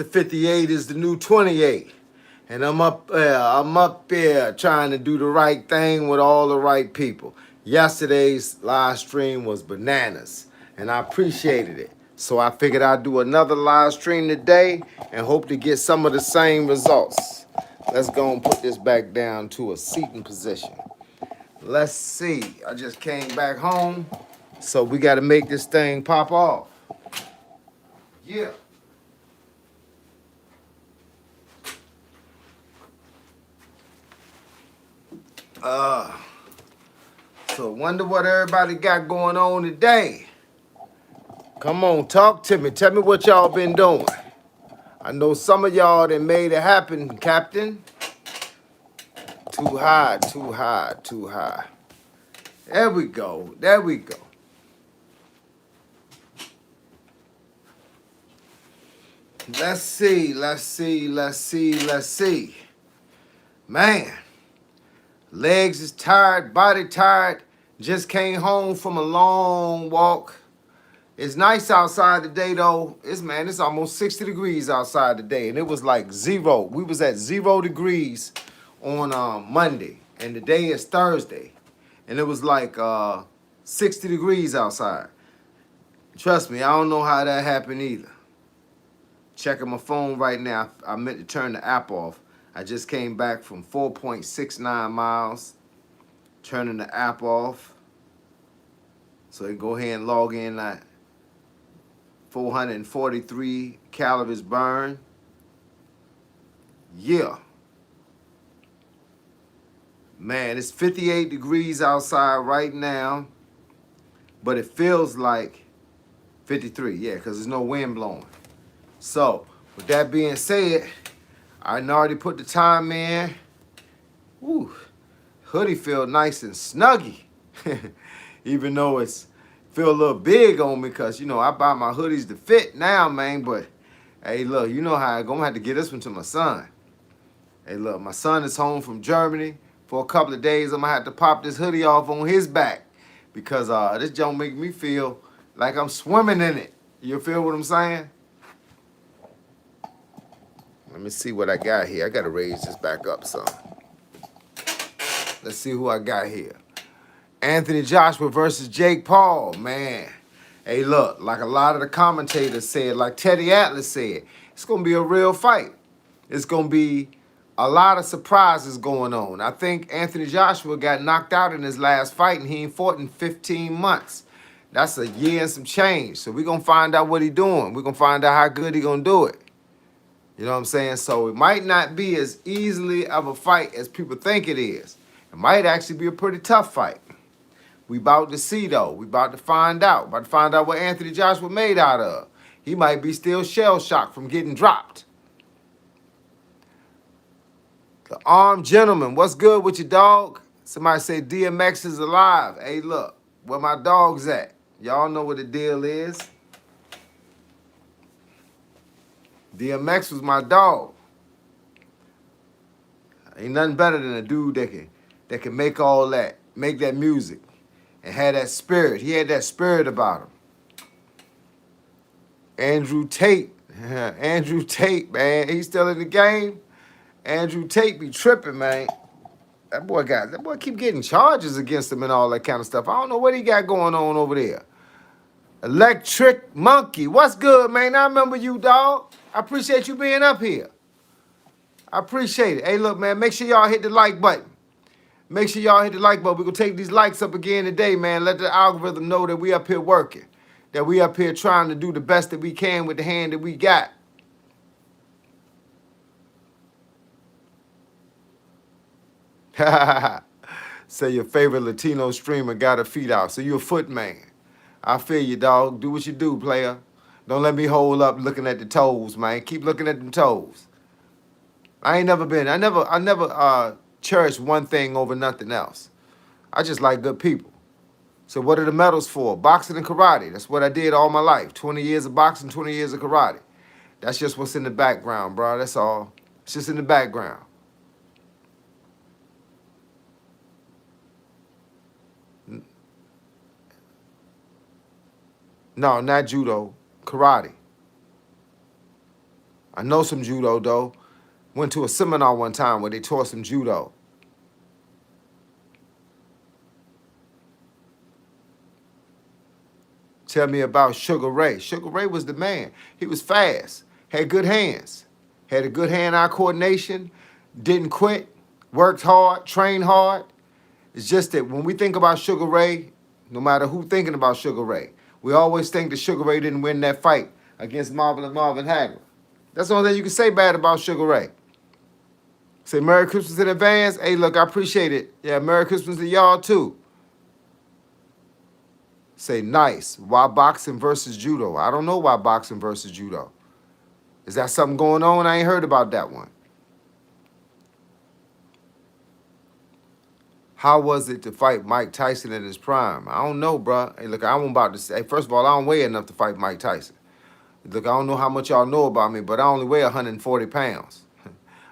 Mr. 58 is the new 28. And I'm up there trying to do the right thing with all the right people. Yesterday's live stream was bananas, and I appreciated it. So I figured I'd do another live stream today and hope to get some of the same results. Let's go and put this back down to a seating position. Let's see. I just came back home, so we got to make this thing pop off. Yeah. Uh, so wonder what everybody got going on today. Come on, talk to me. Tell me what y'all been doing. I know some of y'all that made it happen, Captain. Too high, too high, too high. There we go. There we go. Let's see, let's see, let's see, let's see. Man, legs is tired, body tired. Just came home from a long walk. It's nice outside today though. It's almost 60 degrees outside today, and it was like 0. We was at 0 degrees on Monday, and today is Thursday, and it was like 60 degrees outside. Trust me, I don't know how that happened either. Checking my phone right now. I meant to turn the app off. I just came back from 4.69 miles. Turning the app off. So you go ahead and log in at 443 calories burned. Yeah. Man, it's 58 degrees outside right now. But it feels like 53. Yeah, because there's no wind blowing. So, with that being said, I already put the time in. Woo. Hoodie feel nice and snuggy. Even though it's feel a little big on me because, you know, I buy my hoodies to fit now, man. But, hey, look, you know how I'm going to have to get this one to my son. Hey, look, my son is home from Germany for a couple of days. I'm going to have to pop this hoodie off on his back because this don't make me feel like I'm swimming in it. You feel what I'm saying? Let me see what I got here. I got to raise this back up some. Let's see who I got here. Anthony Joshua versus Jake Paul, man. Hey, look, like a lot of the commentators said, like Teddy Atlas said, it's going to be a real fight. It's going to be a lot of surprises going on. I think Anthony Joshua got knocked out in his last fight, and he ain't fought in 15 months. That's a year and some change. So we're going to find out what he's doing. We're going to find out how good he's going to do it. You know what I'm saying? So it might not be as easily of a fight as people think it is. It might actually be a pretty tough fight. We about to see, though. We about to find out. About to find out what Anthony Joshua made out of. He might be still shell-shocked from getting dropped. The Armed Gentleman, what's good with your dog? Somebody say DMX is alive. Hey, look, where my dog's at? Y'all know what the deal is. DMX was my dog. Ain't nothing better than a dude that can make all that, make that music, and have that spirit. He had that spirit about him. Andrew Tate. Andrew Tate, man. He's still in the game. Andrew Tate be tripping, man. That boy keep getting charges against him and all that kind of stuff. I don't know what he got going on over there. Electric Monkey. What's good, man? I remember you, dog. I appreciate you being up here. I appreciate it. Hey, look, man, make sure y'all hit the like button. Make sure y'all hit the like button. We're going to take these likes up again today, man. Let the algorithm know that we up here working. That we up here trying to do the best that we can with the hand that we got. Say your favorite Latino streamer got her feet out. So you a foot man. I feel you, dog. Do what you do, player. Don't let me hold up looking at the toes, man. Keep looking at them toes. I never cherished one thing over nothing else. I just like good people. So what are the medals for? Boxing and karate. That's what I did all my life. 20 years of boxing, 20 years of karate. That's just what's in the background, bro. That's all. It's just in the background. No, not judo. Karate. I know some judo, though. Went to a seminar one time where they taught some judo. Tell me about Sugar Ray. Sugar Ray was the man. He was fast, had good hands, had a good hand-eye coordination, didn't quit, worked hard, trained hard. It's just that when we think about Sugar Ray, no matter who thinking about Sugar Ray, we always think that Sugar Ray didn't win that fight against Marvin Hagler. That's the only thing you can say bad about Sugar Ray. Say Merry Christmas in advance. Hey, look, I appreciate it. Yeah, Merry Christmas to y'all too. Say nice. Why boxing versus judo? I don't know why boxing versus judo. Is that something going on? I ain't heard about that one. How was it to fight Mike Tyson in his prime? I don't know, bro. Hey, look, I'm about to say, first of all, I don't weigh enough to fight Mike Tyson. Look, I don't know how much y'all know about me, but I only weigh 140 pounds.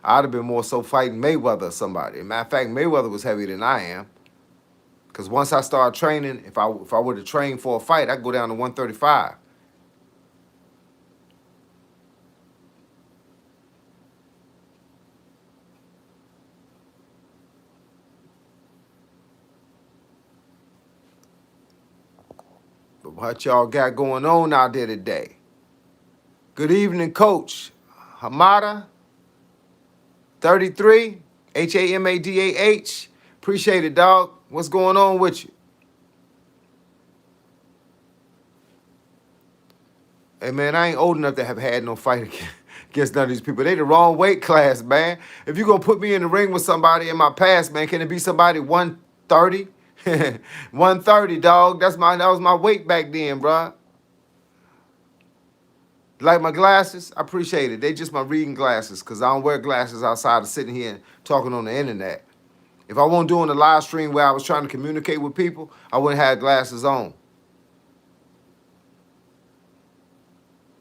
I'd have been more so fighting Mayweather or somebody. Matter of fact, Mayweather was heavier than I am. Because once I start training, if I were to train for a fight, I'd go down to 135. But what y'all got going on out there today? Good evening, Coach Hamada, 33, Hamadah. Appreciate it, dog. What's going on with you? Hey, man, I ain't old enough to have had no fight against none of these people. They the wrong weight class, man. If you're going to put me in the ring with somebody in my past, man, can it be somebody 130? 130, dog. That was my weight back then, bro. Like my glasses, I appreciate it. They just my reading glasses because I don't wear glasses outside of sitting here and talking on the internet. If I wasn't doing a live stream where I was trying to communicate with people, I wouldn't have glasses on.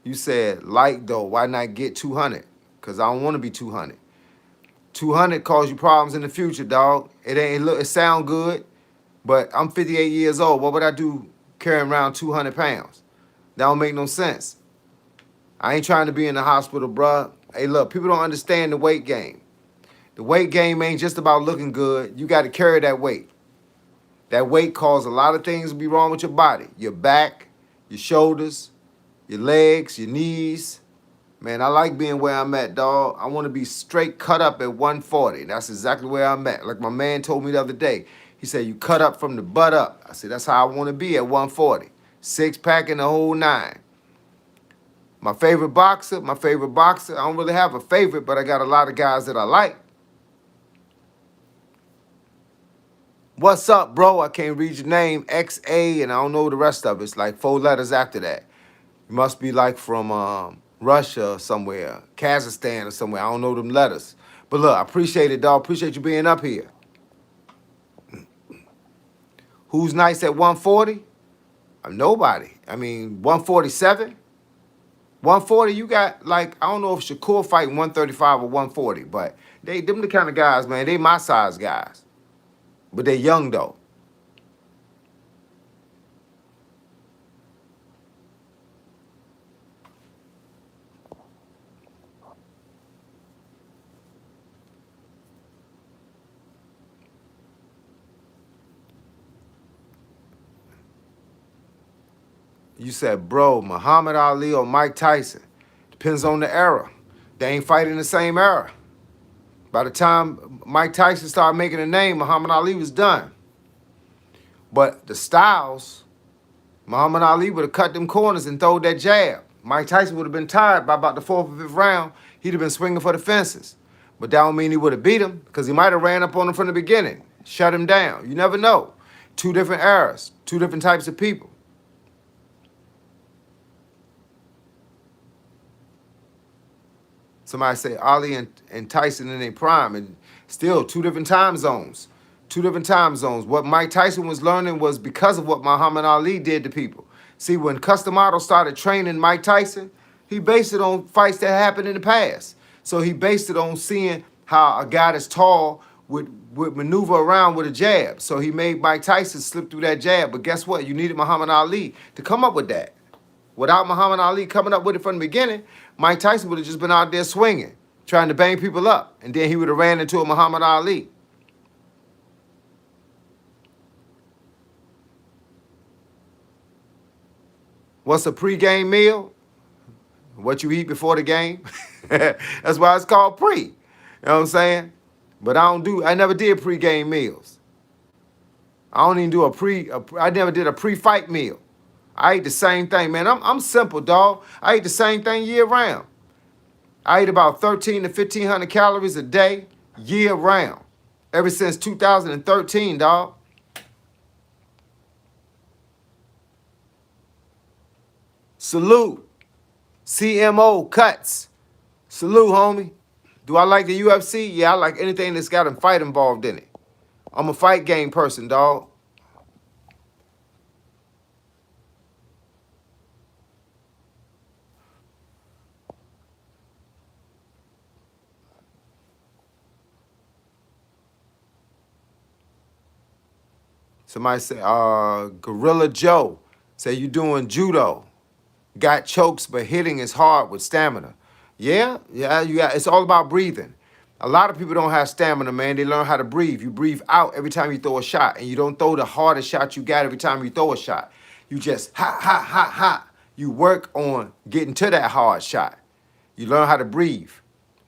You said, light though, why not get 200? Because I don't want to be 200. 200 cause you problems in the future, dog. It sound good, but I'm 58 years old. What would I do carrying around 200 pounds? That don't make no sense. I ain't trying to be in the hospital, bruh. Hey, look, people don't understand the weight game. The weight game ain't just about looking good. You got to carry that weight. That weight causes a lot of things to be wrong with your body. Your back, your shoulders, your legs, your knees. Man, I like being where I'm at, dog. I want to be straight cut up at 140. That's exactly where I'm at. Like my man told me the other day. He said, you cut up from the butt up. I said, that's how I want to be at 140. Six pack and the whole nine. My favorite boxer, I don't really have a favorite, but I got a lot of guys that I like. What's up, bro? I can't read your name. XA, and I don't know the rest of it. It's like 4 letters after that. You must be like from Russia or somewhere, Kazakhstan or somewhere. I don't know them letters. But look, I appreciate it, dog. Appreciate you being up here. Who's nice at 140? Nobody. I mean, 147? 140, you got, like, I don't know if Shakur fighting 135 or 140, but them the kind of guys, man. They my size guys. But they young, though. You said, bro, Muhammad Ali or Mike Tyson. Depends on the era. They ain't fighting the same era. By the time Mike Tyson started making a name, Muhammad Ali was done. But the styles, Muhammad Ali would have cut them corners and thrown that jab. Mike Tyson would have been tired by about the 4th or 5th round. He'd have been swinging for the fences. But that don't mean he would have beat him because he might have ran up on him from the beginning, shut him down. You never know. 2 different eras, 2 different types of people. Somebody say Ali and Tyson in their prime, and still 2 different time zones. 2 different time zones. What Mike Tyson was learning was because of what Muhammad Ali did to people. See, when Custom Auto started training Mike Tyson, he based it on fights that happened in the past. So he based it on seeing how a guy that's tall would maneuver around with a jab. So he made Mike Tyson slip through that jab. But guess what? You needed Muhammad Ali to come up with that. Without Muhammad Ali coming up with it from the beginning, Mike Tyson would have just been out there swinging, trying to bang people up, and then he would have ran into a Muhammad Ali. What's a pregame meal? What you eat before the game. That's why it's called pre. You know what I'm saying? But I never did pregame meals. I don't even do I never did a pre-fight meal. I ate the same thing, man. I'm simple, dog. I eat the same thing year round. I eat about 13 to 1,500 calories a day, year round. Ever since 2013, dog. Salute. CMO Cuts. Salute, homie. Do I like the UFC? Yeah, I like anything that's got a fight involved in it. I'm a fight game person, dog. Somebody say, Gorilla Joe, say you doing judo. Got chokes, but hitting is hard with stamina. Yeah, it's all about breathing. A lot of people don't have stamina, man. They learn how to breathe. You breathe out every time you throw a shot, and you don't throw the hardest shot you got every time you throw a shot. You just ha. You work on getting to that hard shot. You learn how to breathe.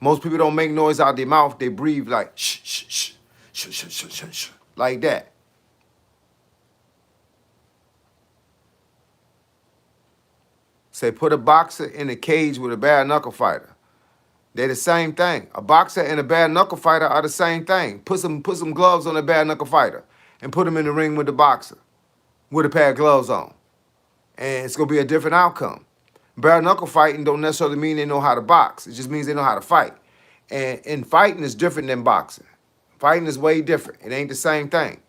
Most people don't make noise out their mouth. They breathe like shh, like that. Say put a boxer in a cage with a bare knuckle fighter. They're the same thing. A boxer and a bare knuckle fighter are the same thing. Put some gloves on a bare knuckle fighter and put him in the ring with the boxer with a pair of gloves on. And it's gonna be a different outcome. Bare knuckle fighting don't necessarily mean they know how to box. It just means they know how to fight. And fighting is different than boxing. Fighting is way different. It ain't the same thing.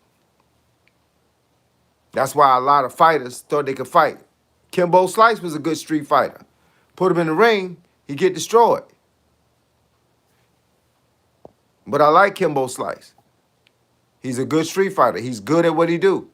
That's why a lot of fighters thought they could fight. Kimbo Slice was a good street fighter. Put him in the ring, he'd get destroyed. But I like Kimbo Slice. He's a good street fighter. He's good at what he do.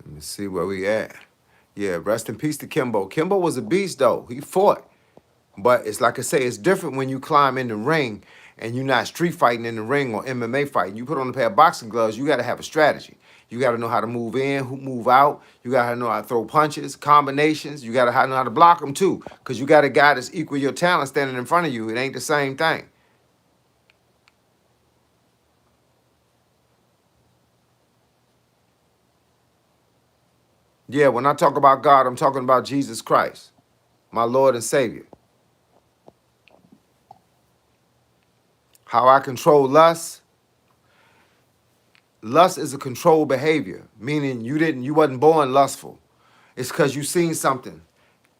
Let me see where we at. Yeah, rest in peace to Kimbo. Kimbo was a beast, though. He fought. But it's like I say, it's different when you climb in the ring and you're not street fighting in the ring or MMA fighting. You put on a pair of boxing gloves, you got to have a strategy. You got to know how to move in, move out. You got to know how to throw punches, combinations. You got to know how to block them, too, because you got a guy that's equal your talent standing in front of you. It ain't the same thing. Yeah, when I talk about God, I'm talking about Jesus Christ, my Lord and Savior. How I control lust. Lust is a controlled behavior, meaning you wasn't born lustful. It's because you seen something.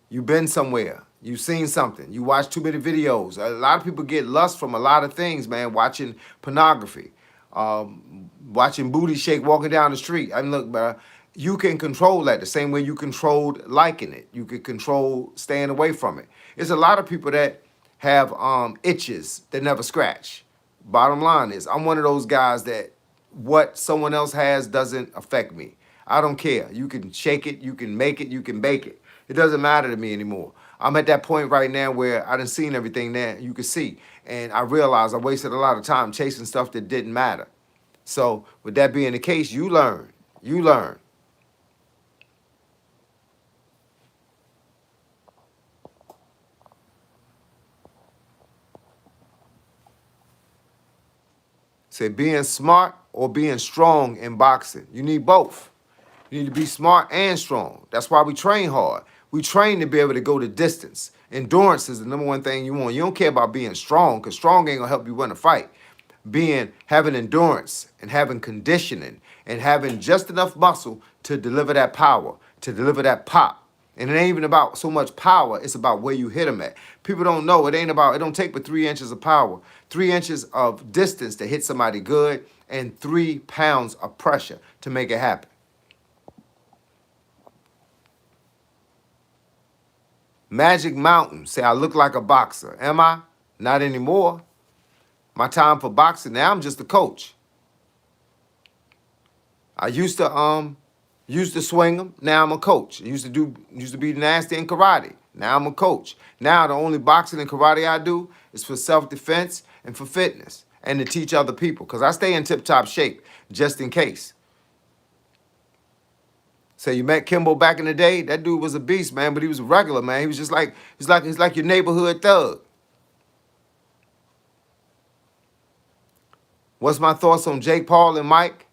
You been somewhere. You seen something. You watched too many videos. A lot of people get lust from a lot of things, man. Watching pornography, watching booty shake walking down the street. I mean, look, man, you can control that the same way you controlled liking it. You can control staying away from it. There's a lot of people that have itches that never scratch. Bottom line is, I'm one of those guys that what someone else has doesn't affect me. I don't care. You can shake it, you can make it, you can bake it. It doesn't matter to me anymore. I'm at that point right now where I done seen everything that you could see. And I realized I wasted a lot of time chasing stuff that didn't matter. So with that being the case, you learn. You learn. Say being smart or being strong in boxing. You need both. You need to be smart and strong. That's why we train hard. We train to be able to go the distance. Endurance is the number one thing you want. You don't care about being strong, because strong ain't gonna help you win a fight. Having endurance and having conditioning and having just enough muscle to deliver that power, to deliver that pop. And it ain't even about so much power, it's about where you hit them at. People don't know, it don't take but 3 inches of power, 3 inches of distance to hit somebody good, and 3 pounds of pressure to make it happen. Magic Mountain say I look like a boxer. Am I? Not anymore. My time for boxing, now I'm just a coach. I used to swing them. Now I'm a coach. Used to be nasty in karate. Now I'm a coach. Now the only boxing and karate I do is for self-defense and for fitness and to teach other people because I stay in tip-top shape just in case. So you met Kimbo back in the day? That dude was a beast, man, but he was a regular, man. He was just like he's like your neighborhood thug. What's my thoughts on Jake Paul and Mike?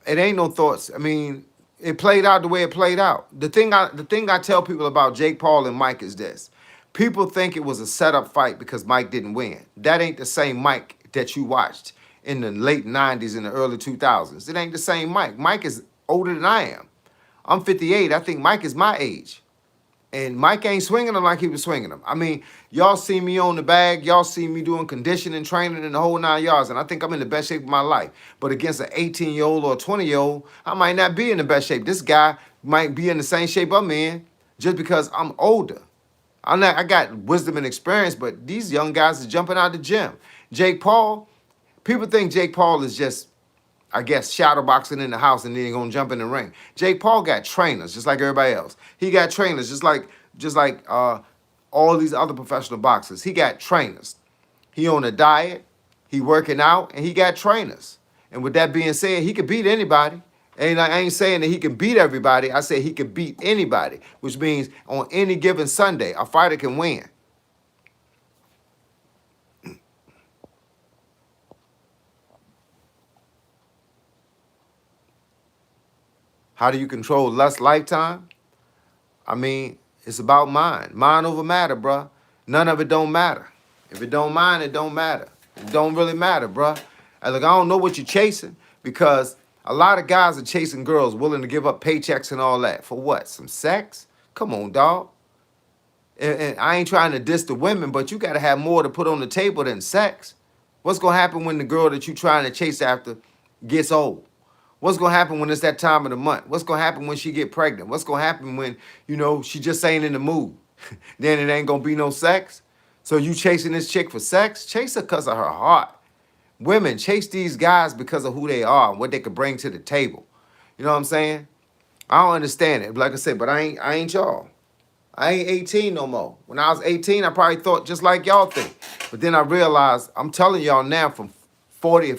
It ain't no thoughts. I mean, it played out the way it played out. The thing I tell people about Jake Paul and Mike is this. People think it was a setup fight because Mike didn't win. That ain't the same Mike that you watched in the late 90s and the early 2000s. It ain't the same Mike. Mike is older than I am. I'm 58. I think Mike is my age. And Mike ain't swinging them like he was swinging them. I mean, y'all see me on the bag. Y'all see me doing conditioning, training, and the whole 9 yards. And I think I'm in the best shape of my life. But against an 18-year-old or a 20-year-old, I might not be in the best shape. This guy might be in the same shape I'm in just because I'm older. I got wisdom and experience, but these young guys are jumping out the gym. Jake Paul, people think Jake Paul is just, I guess, shadow boxing in the house and then gonna jump in the ring. Jake Paul got trainers just like everybody else. He got trainers just like all these other professional boxers. He got trainers. He on a diet, he working out, and he got trainers. And with that being said, he could beat anybody. And I ain't saying that he can beat everybody. I say he can beat anybody, which means on any given Sunday, a fighter can win. How do you control lust lifetime? I mean, it's about mind. Mind over matter, bruh. None of it don't matter. If it don't mind, it don't matter. It don't really matter, bruh. And look, I don't know what you're chasing because a lot of guys are chasing girls willing to give up paychecks and all that. For what? Some sex? Come on, dog. And I ain't trying to diss the women, but you got to have more to put on the table than sex. What's going to happen when the girl that you trying to chase after gets old? What's gonna happen when it's that time of the month? What's gonna happen when she get pregnant? What's gonna happen when, she just ain't in the mood? Then it ain't gonna be no sex. So you chasing this chick for sex? Chase her because of her heart. Women, chase these guys because of who they are and what they could bring to the table. You know what I'm saying? I don't understand it. Like I said, but I ain't y'all. I ain't 18 no more. When I was 18, I probably thought just like y'all think. But then I realized, I'm telling y'all now from 40,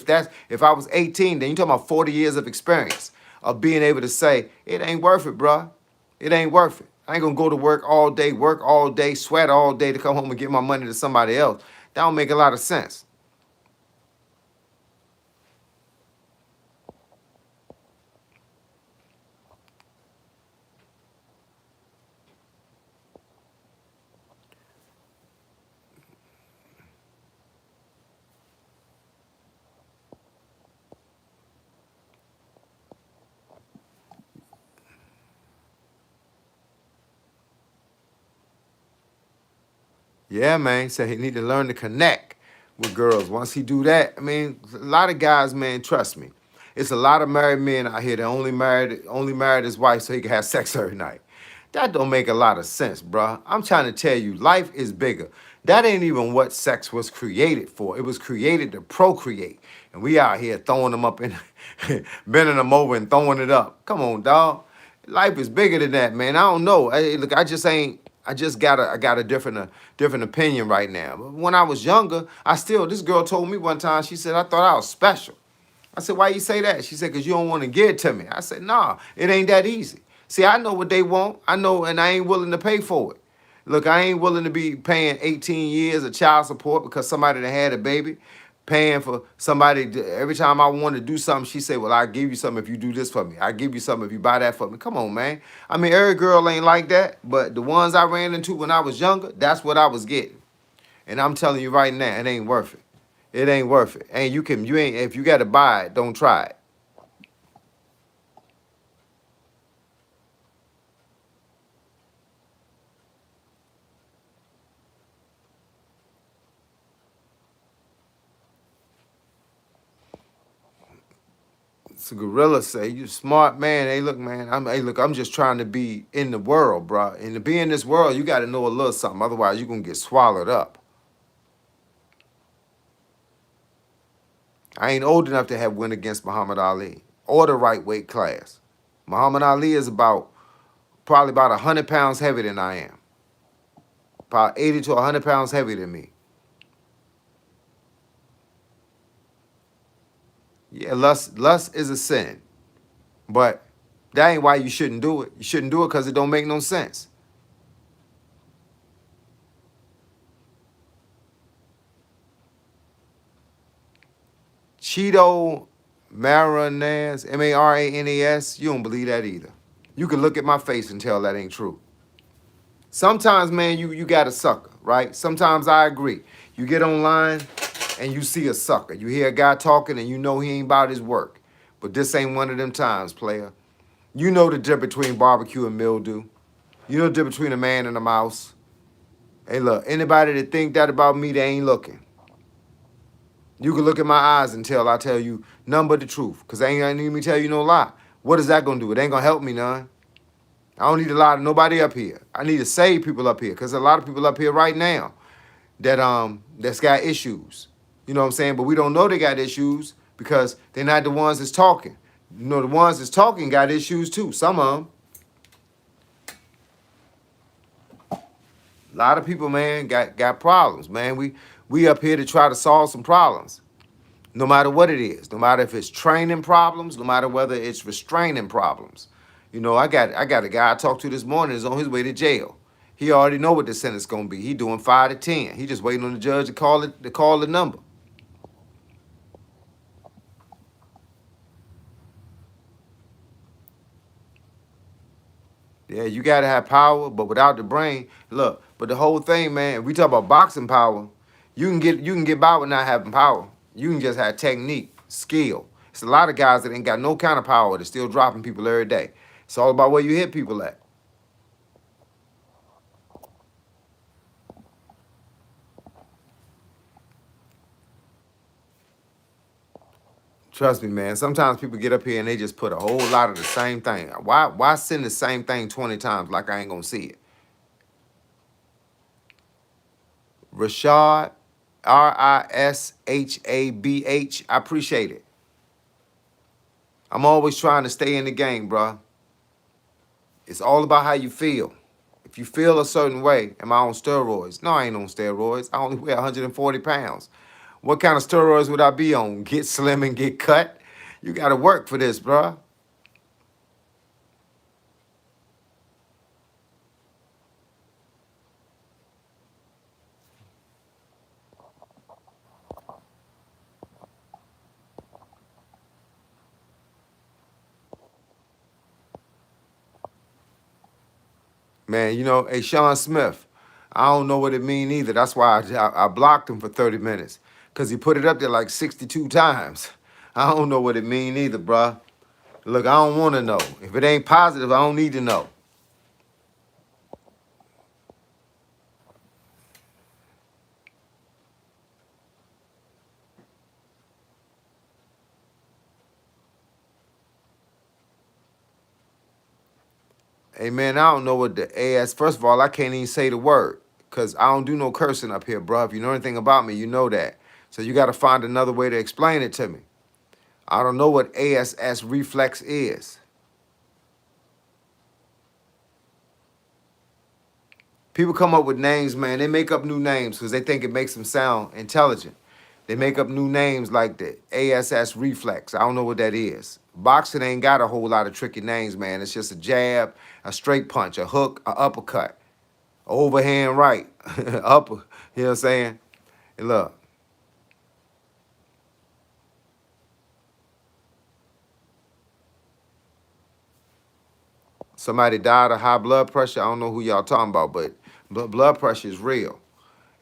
if I was 18, then you talking about 40 years of experience of being able to say, it ain't worth it, bruh. It ain't worth it. I ain't gonna go to work all day, sweat all day to come home and give my money to somebody else. That don't make a lot of sense. Yeah, man. So he need to learn to connect with girls. Once he do that, I mean, a lot of guys, man, trust me. It's a lot of married men out here that only married his wife so he can have sex every night. That don't make a lot of sense, bruh. I'm trying to tell you, life is bigger. That ain't even what sex was created for. It was created to procreate. And we out here throwing them up and bending them over and throwing it up. Come on, dog. Life is bigger than that, man. I don't know. Look, I just ain't. I got a different opinion right now. But when I was younger, this girl told me one time. She said I thought I was special. I said, why you say that? She said, because you don't want to give it to me. I said, nah, it ain't that easy. See, I know what they want. I know, and I ain't willing to pay for it. Look, I ain't willing to be paying 18 years of child support because somebody that had a baby, paying for somebody every time I want to do something, she said, well, I'll give you something if you do this for me. I'll give you something if you buy that for me. Come on, man. I mean, every girl ain't like that, but the ones I ran into when I was younger, that's what I was getting. And I'm telling you right now, it ain't worth it. It ain't worth it. And you ain't, if you got to buy it, don't try it. So Gorilla say, "You smart man." Hey, look, man. I'm just trying to be in the world, bro. And to be in this world, you got to know a little something. Otherwise, you're gonna get swallowed up. I ain't old enough to have win against Muhammad Ali or the right weight class. Muhammad Ali is probably about 100 pounds heavier than I am. About 80 to 100 pounds heavier than me. Yeah, lust is a sin, but that ain't why you shouldn't do it. You shouldn't do it because it don't make no sense. Cheeto Maranas, Maranas, you don't believe that either. You can look at my face and tell that ain't true. Sometimes, man, you got a sucker, right? Sometimes I agree. You get online and you see a sucker. You hear a guy talking and you know he ain't about his work. But this ain't one of them times, player. You know the difference between barbecue and mildew. You know the difference between a man and a mouse. Hey, look, anybody that think that about me, they ain't looking. You can look at my eyes and tell I tell you none but the truth. Because I ain't gonna need me tell you no lie. What is that gonna do? It ain't gonna help me none. I don't need to lie to nobody up here. I need to save people up here. Because a lot of people up here right now that's got issues. You know what I'm saying? But we don't know they got issues because they're not the ones that's talking. You know, the ones that's talking got issues too. Some of them. A lot of people, man, got problems, man. We up here to try to solve some problems. No matter what it is, no matter if it's training problems, no matter whether it's restraining problems. You know, I got a guy I talked to this morning is on his way to jail. He already know what the sentence gonna be. He doing 5 to 10. He just waiting on the judge to call the number. Yeah, you gotta have power, but without the brain, look. But the whole thing, man, if we talk about boxing power, you can get by with not having power. You can just have technique, skill. It's a lot of guys that ain't got no kind of power that's still dropping people every day. It's all about where you hit people at. Trust me, man. Sometimes people get up here and they just put a whole lot of the same thing. Why send the same thing 20 times like I ain't gonna see it? Rashad, Rishabh. I appreciate it. I'm always trying to stay in the game, bruh. It's all about how you feel. If you feel a certain way, am I on steroids? No, I ain't on steroids. I only weigh 140 pounds. What kind of steroids would I be on? Get slim and get cut? You got to work for this, bruh. Man, you know, hey, Sean Smith, I don't know what it mean either. That's why I blocked him for 30 minutes because he put it up there like 62 times. I don't know what it mean either, bruh. Look, I don't want to know. If it ain't positive, I don't need to know. Hey, man, I don't know what the AS. First of all, I can't even say the word because I don't do no cursing up here, bruh. If you know anything about me, you know that. So you got to find another way to explain it to me. I don't know what ASS reflex is. People come up with names, man. They make up new names because they think it makes them sound intelligent. They make up new names like the ASS reflex. I don't know what that is. Boxing ain't got a whole lot of tricky names, man. It's just a jab, a straight punch, a hook, a uppercut, a overhand right, upper. You know what I'm saying? And look, somebody died of high blood pressure. I don't know who y'all talking about, but blood pressure is real.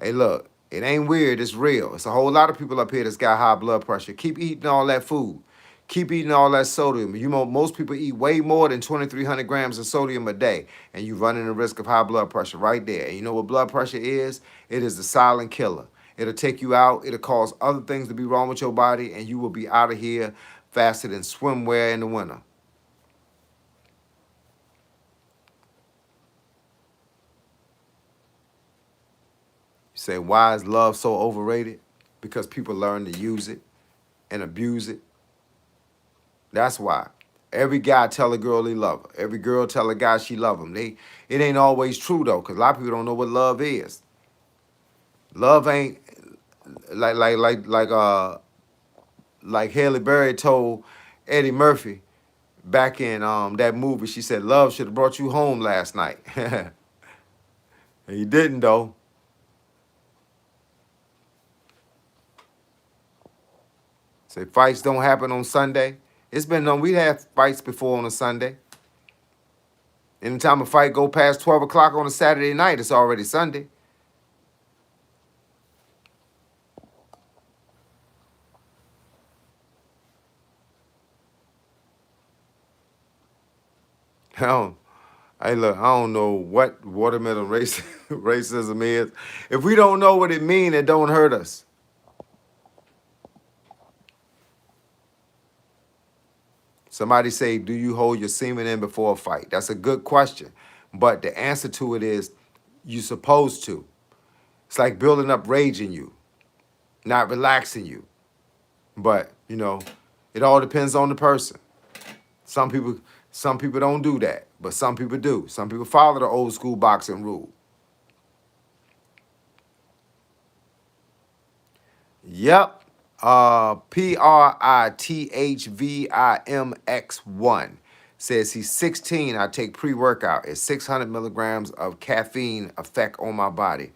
Hey, look, it ain't weird. It's real. It's a whole lot of people up here that's got high blood pressure. Keep eating all that food. Keep eating all that sodium. You know, most people eat way more than 2,300 grams of sodium a day, and you're running the risk of high blood pressure right there. And you know what blood pressure is? It is the silent killer. It'll take you out. It'll cause other things to be wrong with your body, and you will be out of here faster than swimwear in the winter. You say, why is love so overrated? Because people learn to use it and abuse it. That's why. Every guy tell a girl he love her. Every girl tell a guy she love him. It ain't always true though, because a lot of people don't know what love is. Love ain't like Halle Berry told Eddie Murphy back in that movie. She said, love should have brought you home last night. He didn't though. Say fights don't happen on Sunday. It's been known we had fights before on a Sunday. Anytime a fight go past 12 o'clock on a Saturday night, it's already Sunday. Hey, look, I don't know what watermelon racism is. If we don't know what it means, it don't hurt us. Somebody say, do you hold your semen in before a fight? That's a good question. But the answer to it is, you're supposed to. It's like building up rage in you, not relaxing you. But, it all depends on the person. Some people don't do that, but some people do. Some people follow the old school boxing rule. Yep. PRITHVIMX1 says he's 16. I take pre-workout. It's 600 milligrams of caffeine effect on my body.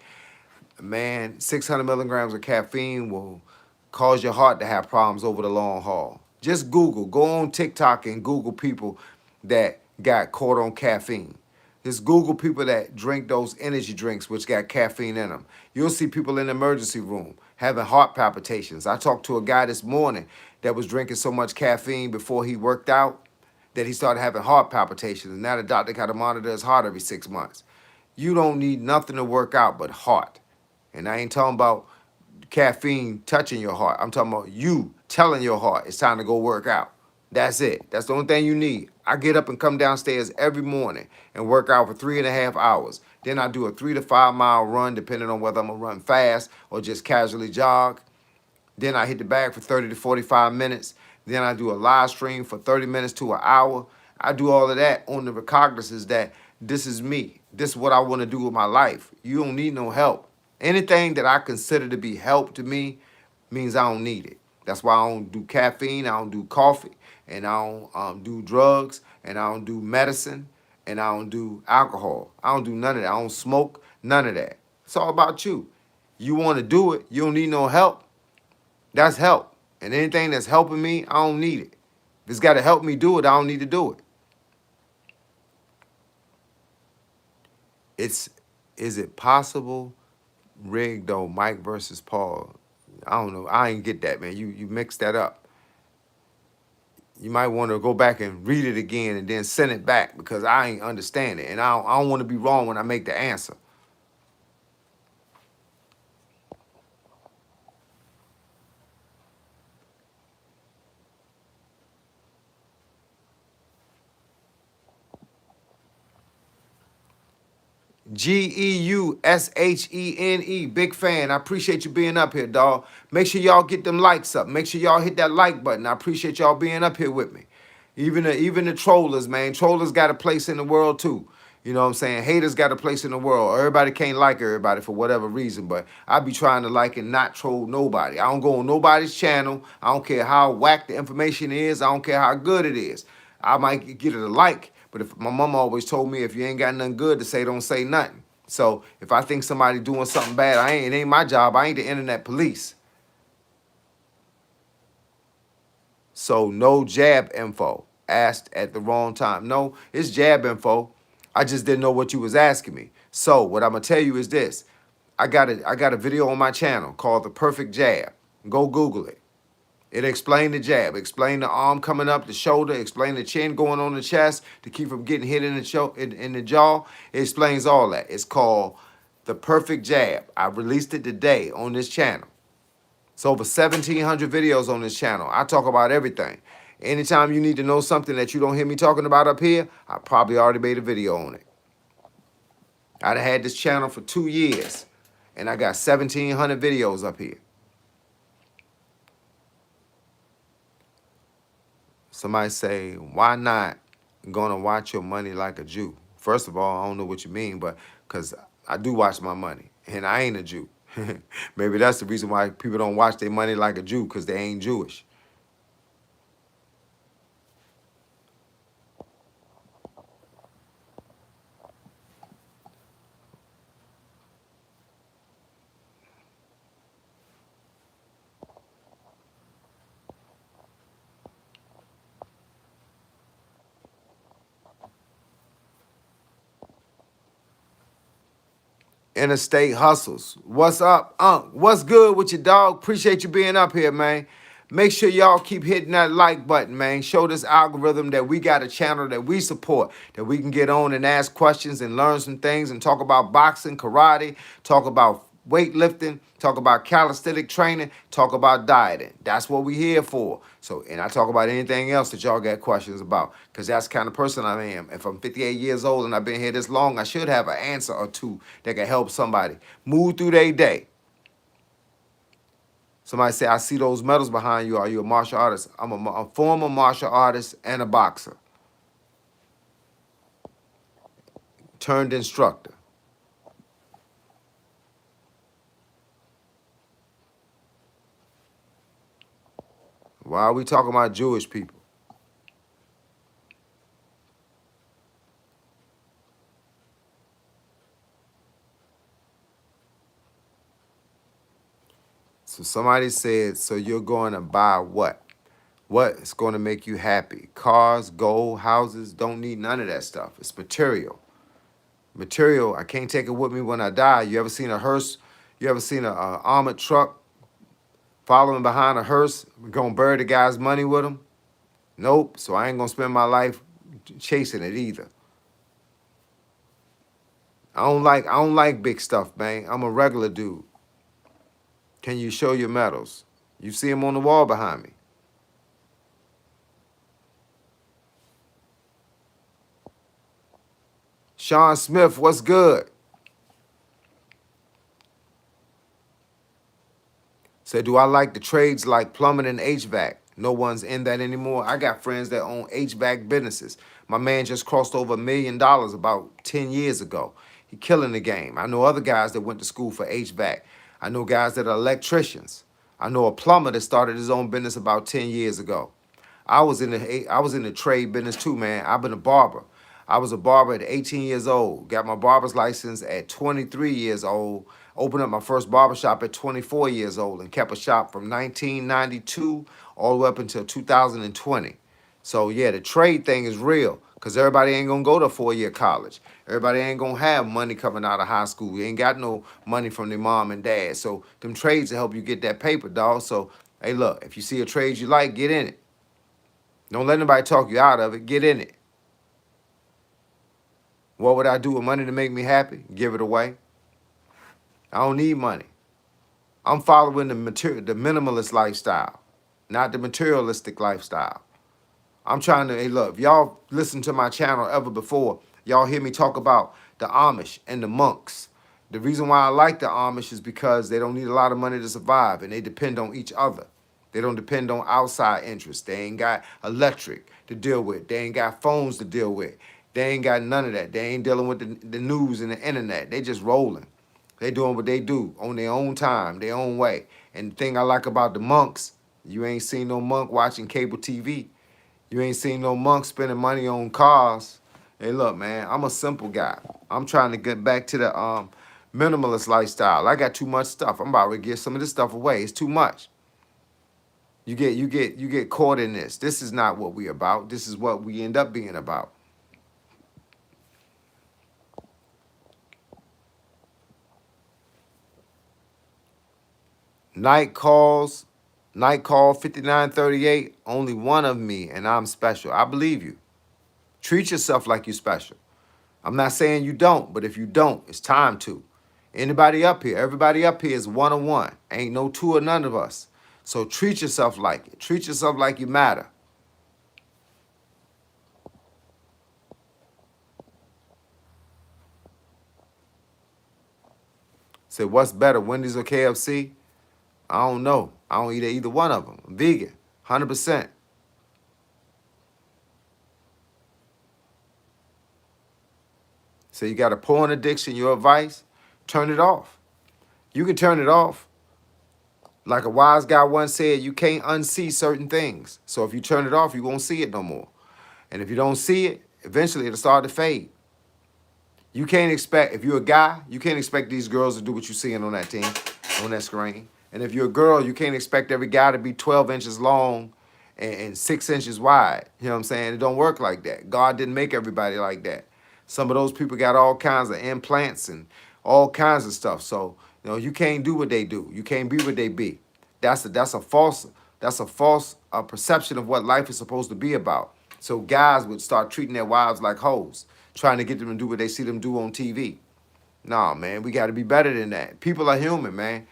Man, 600 milligrams of caffeine will cause your heart to have problems over the long haul. Just go on TikTok and Google people that got caught on caffeine. Just Google people that drink those energy drinks which got caffeine in them. You'll see people in the emergency room having heart palpitations. I talked to a guy this morning that was drinking so much caffeine before he worked out that he started having heart palpitations. And now the doctor got to monitor his heart every 6 months. You don't need nothing to work out but heart. And I ain't talking about caffeine touching your heart. I'm talking about you telling your heart it's time to go work out. That's it. That's the only thing you need. I get up and come downstairs every morning and work out for 3.5 hours. Then I do a 3 to 5 mile run, depending on whether I'm gonna run fast or just casually jog. Then I hit the bag for 30 to 45 minutes. Then I do a live stream for 30 minutes to an hour. I do all of that on the recognizance that this is me. This is what I want to do with my life. You don't need no help. Anything that I consider to be help to me means I don't need it. That's why I don't do caffeine, I don't do coffee, and I don't do drugs, and I don't do medicine, and I don't do alcohol. I don't do none of that. I don't smoke, none of that. It's all about you. You want to do it, you don't need no help. That's help. And anything that's helping me, I don't need it. If it's got to help me do it, I don't need to do it. Is it possible, rigged though, Mike versus Paul? I don't know. I ain't get that, man. You mixed that up. You might want to go back and read it again and then send it back because I ain't understand it. And I don't want to be wrong when I make the answer. GEUSHENE, big fan. I appreciate you being up here, dog. Make sure y'all get them likes up. Make sure y'all hit that like button. I appreciate y'all being up here with me. Even the trollers, man. Trollers got a place in the world too. You know what I'm saying? Haters got a place in the world. Everybody can't like everybody for whatever reason, but I be trying to like and not troll nobody. I don't go on nobody's channel. I don't care how whack the information is. I don't care how good it is. I might get it a like, but if my mama always told me if you ain't got nothing good to say, don't say nothing. So if I think somebody doing something bad, it ain't my job. I ain't the internet police. So no jab info. Asked at the wrong time. No, it's jab info. I just didn't know what you was asking me. So what I'm gonna tell you is this. I got a video on my channel called The Perfect Jab. Go Google it. It explained the jab, explain the arm coming up, the shoulder, explain the chin going on the chest to keep from getting hit in the jaw. It explains all that. It's called The Perfect Jab. I released it today on this channel. It's over 1,700 videos on this channel. I talk about everything. Anytime you need to know something that you don't hear me talking about up here, I probably already made a video on it. I'd had this channel for 2 years, and I got 1,700 videos up here. Somebody say, why not gonna watch your money like a Jew? First of all, I don't know what you mean, but because I do watch my money, and I ain't a Jew. Maybe that's the reason why people don't watch their money like a Jew, because they ain't Jewish. Interstate Hustles. What's up, Unc? What's good with your dog? Appreciate you being up here, man. Make sure y'all keep hitting that like button, man. Show this algorithm that we got a channel that we support, that we can get on and ask questions and learn some things and talk about boxing, karate, talk about weightlifting, talk about calisthenic training, talk about dieting. That's what we here for. So, and I talk about anything else that y'all got questions about, because that's the kind of person I am. If I'm 58 years old and I've been here this long, I should have an answer or two that can help somebody move through their day. Somebody say, I see those medals behind you. Are you a martial artist? I'm a former martial artist and a boxer. Turned instructor. Why are we talking about Jewish people? So somebody said, so you're going to buy what? What's going to make you happy? Cars, gold, houses, don't need none of that stuff. It's material. Material, I can't take it with me when I die. You ever seen a hearse? You ever seen a armored truck following behind a hearse? Gonna bury the guy's money with him? Nope. So I ain't gonna spend my life chasing it either. I don't like big stuff, man. I'm a regular dude. Can you show your medals? You see them on the wall behind me. Sean Smith, what's good? Said, do I like the trades like plumbing and HVAC? No one's in that anymore. I got friends that own HVAC businesses. My man just crossed over $1 million about 10 years ago. He killing the game. I know other guys that went to school for HVAC. I know guys that are electricians. I know a plumber that started his own business about 10 years ago. I was in the trade business too, man. I've been a barber. I was a barber at 18 years old. Got my barber's license at 23 years old. Opened up my first barbershop at 24 years old and kept a shop from 1992 all the way up until 2020. So yeah, the trade thing is real, because everybody ain't gonna go to 4-year college. Everybody ain't gonna have money coming out of high school. You ain't got no money from their mom and dad. So them trades will help you get that paper, dog. So hey, look, if you see a trade you like, get in it. Don't let nobody talk you out of it. Get in it. What would I do with money to make me happy? Give it away. I don't need money. I'm following the minimalist lifestyle, not the materialistic lifestyle. I'm trying to, hey, look, if y'all listen to my channel ever before, y'all hear me talk about the Amish and the monks. The reason why I like the Amish is because they don't need a lot of money to survive, and they depend on each other. They don't depend on outside interests. They ain't got electric to deal with. They ain't got phones to deal with. They ain't got none of that. They ain't dealing with the news and the internet. They just rolling. They doing what they do on their own time, their own way. And the thing I like about the monks, you ain't seen no monk watching cable TV. You ain't seen no monk spending money on cars. Hey, look, man, I'm a simple guy. I'm trying to get back to the minimalist lifestyle. I got too much stuff. I'm about to give some of this stuff away. It's too much. You get caught in this. This is not what we about. This is what we end up being about. Night calls, night call 5938, only one of me, and I'm special. I believe you. Treat yourself like you're special. I'm not saying you don't, but if you don't, it's time to. Anybody up here, everybody up here is one-on-one. Ain't no two or none of us. So treat yourself like it. Treat yourself like you matter. Say, what's better, Wendy's or KFC? I don't know. I don't eat either one of them. I'm vegan, 100%. So you got a porn addiction, your advice, turn it off. You can turn it off. Like a wise guy once said, you can't unsee certain things. So if you turn it off, you won't see it no more. And if you don't see it, eventually it'll start to fade. You can't expect, if you're a guy, you can't expect these girls to do what you're seeing on that team, on that screen. And if you're a girl, you can't expect every guy to be 12 inches long and 6 inches wide. You know what I'm saying? It don't work like that. God didn't make everybody like that. Some of those people got all kinds of implants and all kinds of stuff. So, you can't do what they do. You can't be what they be. That's a false perception of what life is supposed to be about. So guys would start treating their wives like hoes, trying to get them to do what they see them do on TV. Nah, man, we got to be better than that. People are human, man.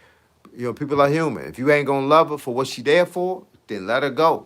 People are human. If you ain't gonna love her for what she there for, then let her go.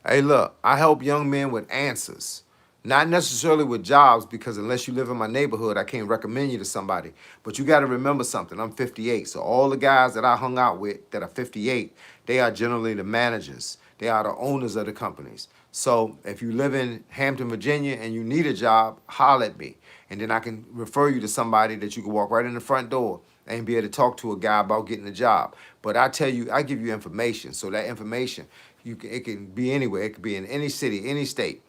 Hey, look, I help young men with answers, not necessarily with jobs, because unless you live in my neighborhood, I can't recommend you to somebody. But you got to remember something. I'm 58. So all the guys that I hung out with that are 58, they are generally the managers. They are the owners of the companies. So if you live in Hampton, Virginia, and you need a job, holler at me. And then I can refer you to somebody that you can walk right in the front door and be able to talk to a guy about getting a job. But I tell you, I give you information. So that information, it can be anywhere. It could be in any city, any state.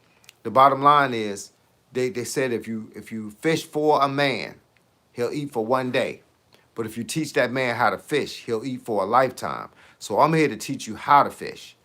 The bottom line is, they said if you fish for a man, he'll eat for one day. But if you teach that man how to fish, he'll eat for a lifetime. So I'm here to teach you how to fish.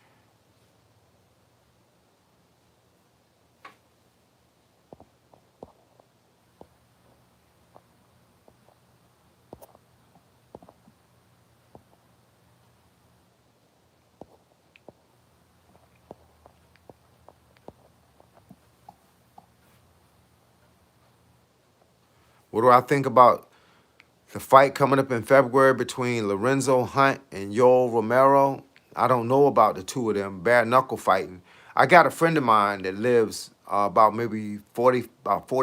What do I think about the fight coming up in February between Lorenzo Hunt and Yoel Romero? I don't know about the two of them bare knuckle fighting. I got a friend of mine that lives about maybe 40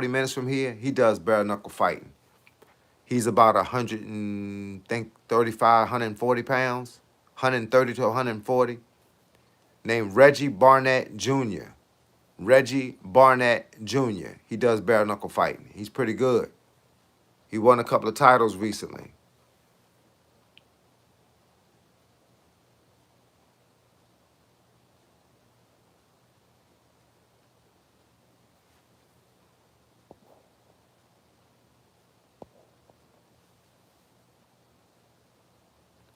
minutes from here. He does bare knuckle fighting. He's about 135, 140 pounds, 130 to 140. Named Reggie Barnett Jr. Reggie Barnett Jr. He does bare knuckle fighting. He's pretty good. He won a couple of titles recently.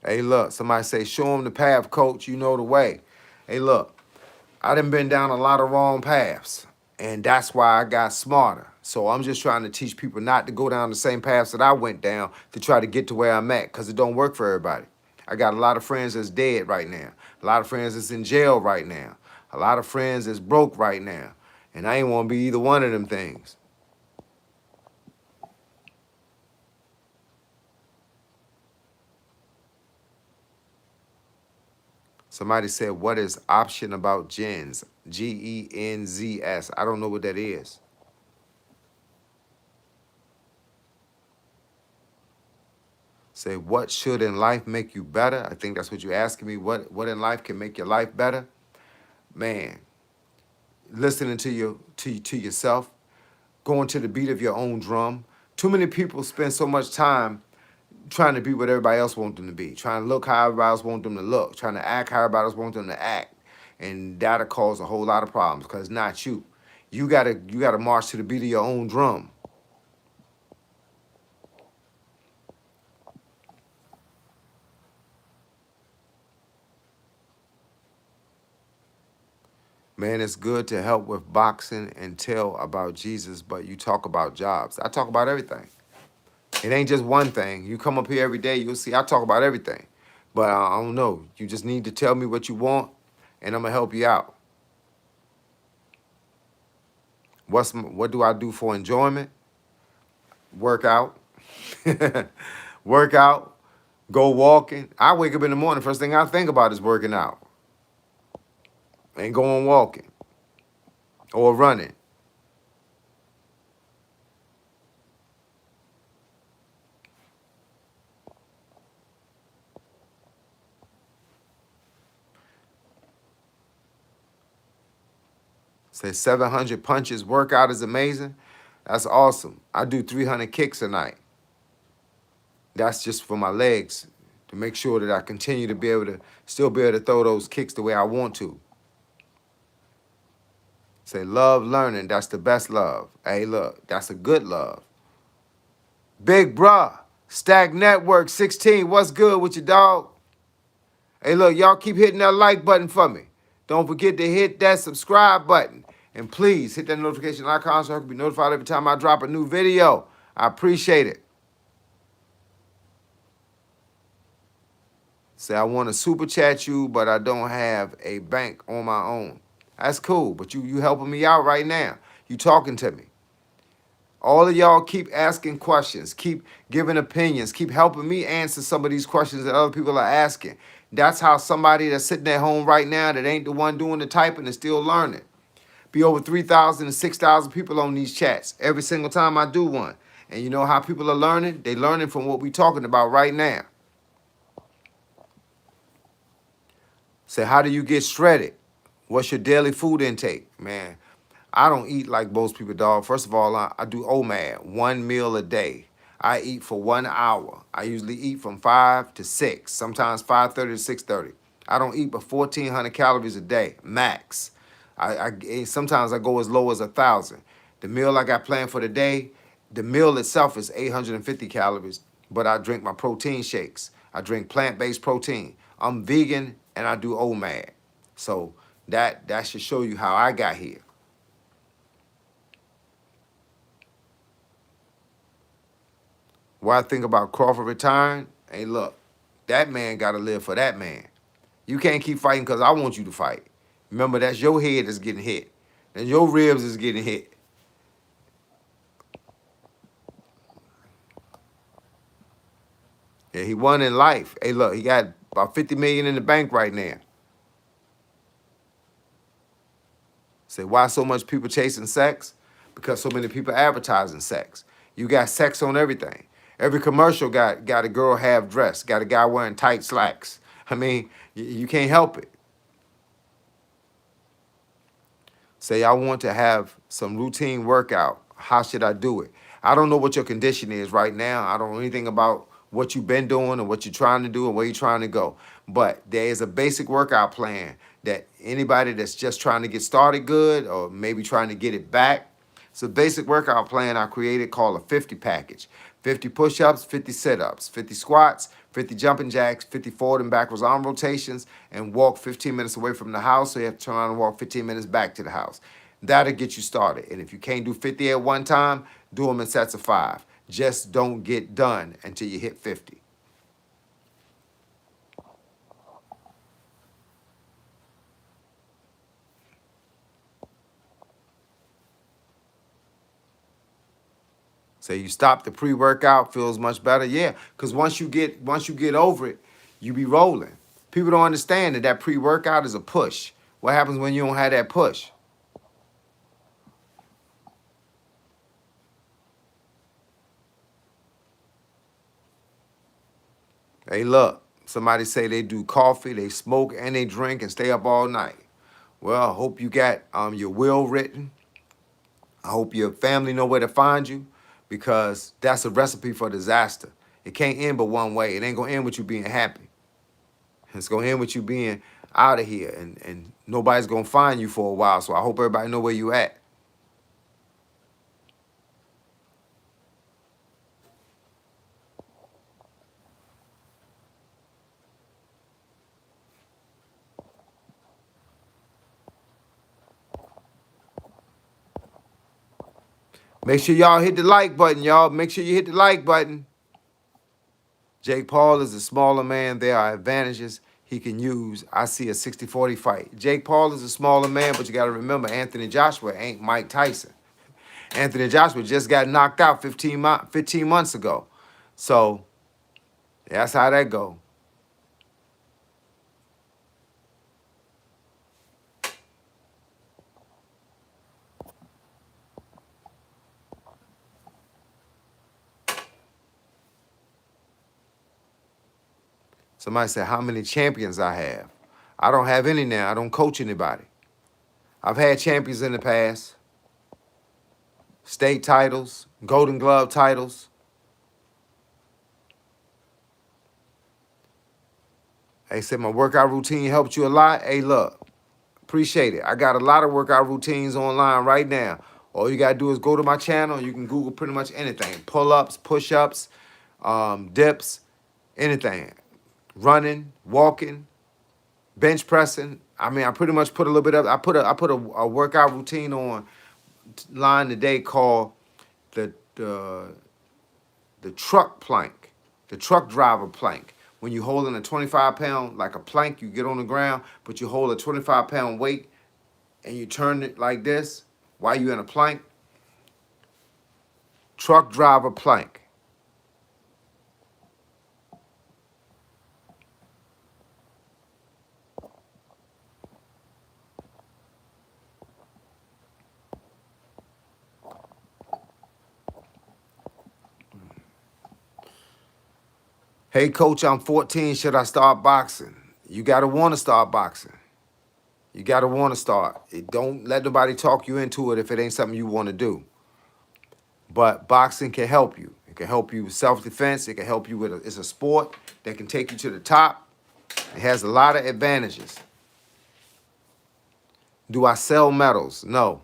Hey, look, somebody say, show him the path, coach. You know the way. Hey, look, I done been down a lot of wrong paths, and that's why I got smarter. So I'm just trying to teach people not to go down the same paths that I went down to try to get to where I'm at, because it don't work for everybody. I got a lot of friends that's dead right now. A lot of friends that's in jail right now. A lot of friends that's broke right now. And I ain't want to be either one of them things. Somebody said, what is option about gens? Genz. I don't know what that is. Say, what should in life make you better? I think that's what you're asking me. What in life can make your life better? Man, listening to yourself, going to the beat of your own drum. Too many people spend so much time trying to be what everybody else wants them to be, trying to look how everybody else wants them to look, trying to act how everybody else wants them to act. And that'll cause a whole lot of problems because it's not you. You gotta march to the beat of your own drum. Man, it's good to help with boxing and tell about Jesus, but you talk about jobs. I talk about everything. It ain't just one thing. You come up here every day, you'll see I talk about everything. But I don't know. You just need to tell me what you want, and I'm going to help you out. What do I do for enjoyment? Work out. Work out. Go walking. I wake up in the morning, first thing I think about is working out and going walking or running. Say 700 punches. Workout is amazing. That's awesome. I do 300 kicks a night. That's just for my legs to make sure that I continue to be able to still be able to throw those kicks the way I want to. Say love learning. That's the best love. Hey, look, that's a good love. Big bruh, Stack Network 16. What's good with you, dog? Hey, look, y'all keep hitting that like button for me. Don't forget to hit that subscribe button. And please hit that notification icon so I can be notified every time I drop a new video. I appreciate it. Say, I want to super chat you, but I don't have a bank on my own. That's cool, but you helping me out right now. You talking to me. All of y'all keep asking questions, keep giving opinions, keep helping me answer some of these questions that other people are asking. That's how somebody that's sitting at home right now that ain't the one doing the typing is still learning. Be over 3,000 and 6,000 people on these chats every single time I do one. And you know how people are learning? They learning from what we talking about right now. Say, how do you get shredded? What's your daily food intake? Man, I don't eat like most people, dog. First of all, I do OMAD, 1 meal a day. I eat for 1 hour. I usually eat from 5 to 6, sometimes 5:30 to 6:30. I don't eat but 1,400 calories a day, max. Sometimes I go as low as 1,000. The meal I got planned for the day, the meal itself is 850 calories, but I drink my protein shakes. I drink plant-based protein. I'm vegan and I do OMAD. So that should show you how I got here. What I think about Crawford retiring, hey, look, that man got to live for that man. You can't keep fighting because I want you to fight. Remember, that's your head that's getting hit, and your ribs is getting hit. Yeah, he won in life. Hey, look, he got about 50 million in the bank right now. Say, why so much people chasing sex? Because so many people advertising sex. You got sex on everything. Every commercial got a girl half dressed, got a guy wearing tight slacks. I mean, you can't help it. Say, I want to have some routine workout. How should I do it? I don't know what your condition is right now. I don't know anything about what you've been doing or what you're trying to do or where you're trying to go. But there is a basic workout plan that anybody that's just trying to get started good or maybe trying to get it back. It's a basic workout plan I created called a 50 package. 50 push-ups, 50 sit-ups, 50 squats, 50 jumping jacks, 50 forward and backwards arm rotations, and walk 15 minutes away from the house, so you have to turn around and walk 15 minutes back to the house. That'll get you started. And if you can't do 50 at one time, do them in sets of 5. Just don't get done until you hit 50. Say you stop the pre-workout, feels much better. Yeah, because once you get over it, you be rolling. People don't understand that pre-workout is a push. What happens when you don't have that push? Hey, look, somebody say they do coffee, they smoke, and they drink and stay up all night. Well, I hope you got your will written. I hope your family know where to find you, because that's a recipe for disaster. It can't end but one way. It ain't gonna end with you being happy. It's gonna end with you being out of here, and nobody's gonna find you for a while. So I hope everybody know where you at. Make sure y'all hit the like button, y'all. Make sure you hit the like button. Jake Paul is a smaller man. There are advantages he can use. I see a 60-40 fight. Jake Paul is a smaller man, but you got to remember, Anthony Joshua ain't Mike Tyson. Anthony Joshua just got knocked out 15 months ago. So that's how that go. Somebody said, how many champions I have? I don't have any now. I don't coach anybody. I've had champions in the past. State titles, Golden Glove titles. They said my workout routine helped you a lot. Hey, look, appreciate it. I got a lot of workout routines online right now. All you got to do is go to my channel. You can Google pretty much anything. Pull-ups, push-ups, dips, anything. Running, walking, bench pressing. I mean, I pretty much put a little bit of, I put a workout routine online today called the truck plank, the truck driver plank. When you holding a 25-pound, like a plank, you get on the ground, but you hold a 25-pound weight and you turn it like this while you're in a plank. Truck driver plank. Hey, coach, I'm 14. Should I start boxing? You got to want to start boxing. You got to want to start. Don't let nobody talk you into it if it ain't something you want to do. But boxing can help you. It can help you with self-defense. It can help you with it's a sport that can take you to the top. It has a lot of advantages. Do I sell medals? No.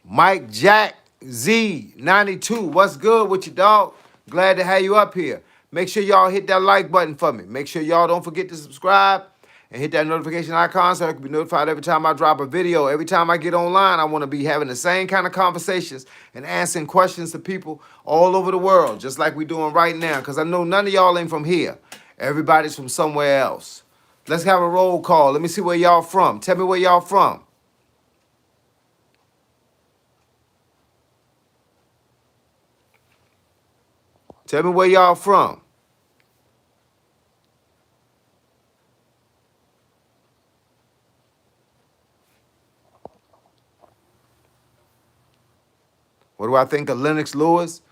Mike Jack Z92, what's good with you, dog? Glad to have you up here. Make sure y'all hit that like button for me. Make sure y'all don't forget to subscribe and hit that notification icon so I can be notified every time I drop a video. Every time I get online, I want to be having the same kind of conversations and answering questions to people all over the world, just like we're doing right now, because I know none of y'all ain't from here. Everybody's from somewhere else. Let's have a roll call. Let me see where y'all from. Tell me where y'all from. Tell me where y'all from. What do I think of Lennox Lewis?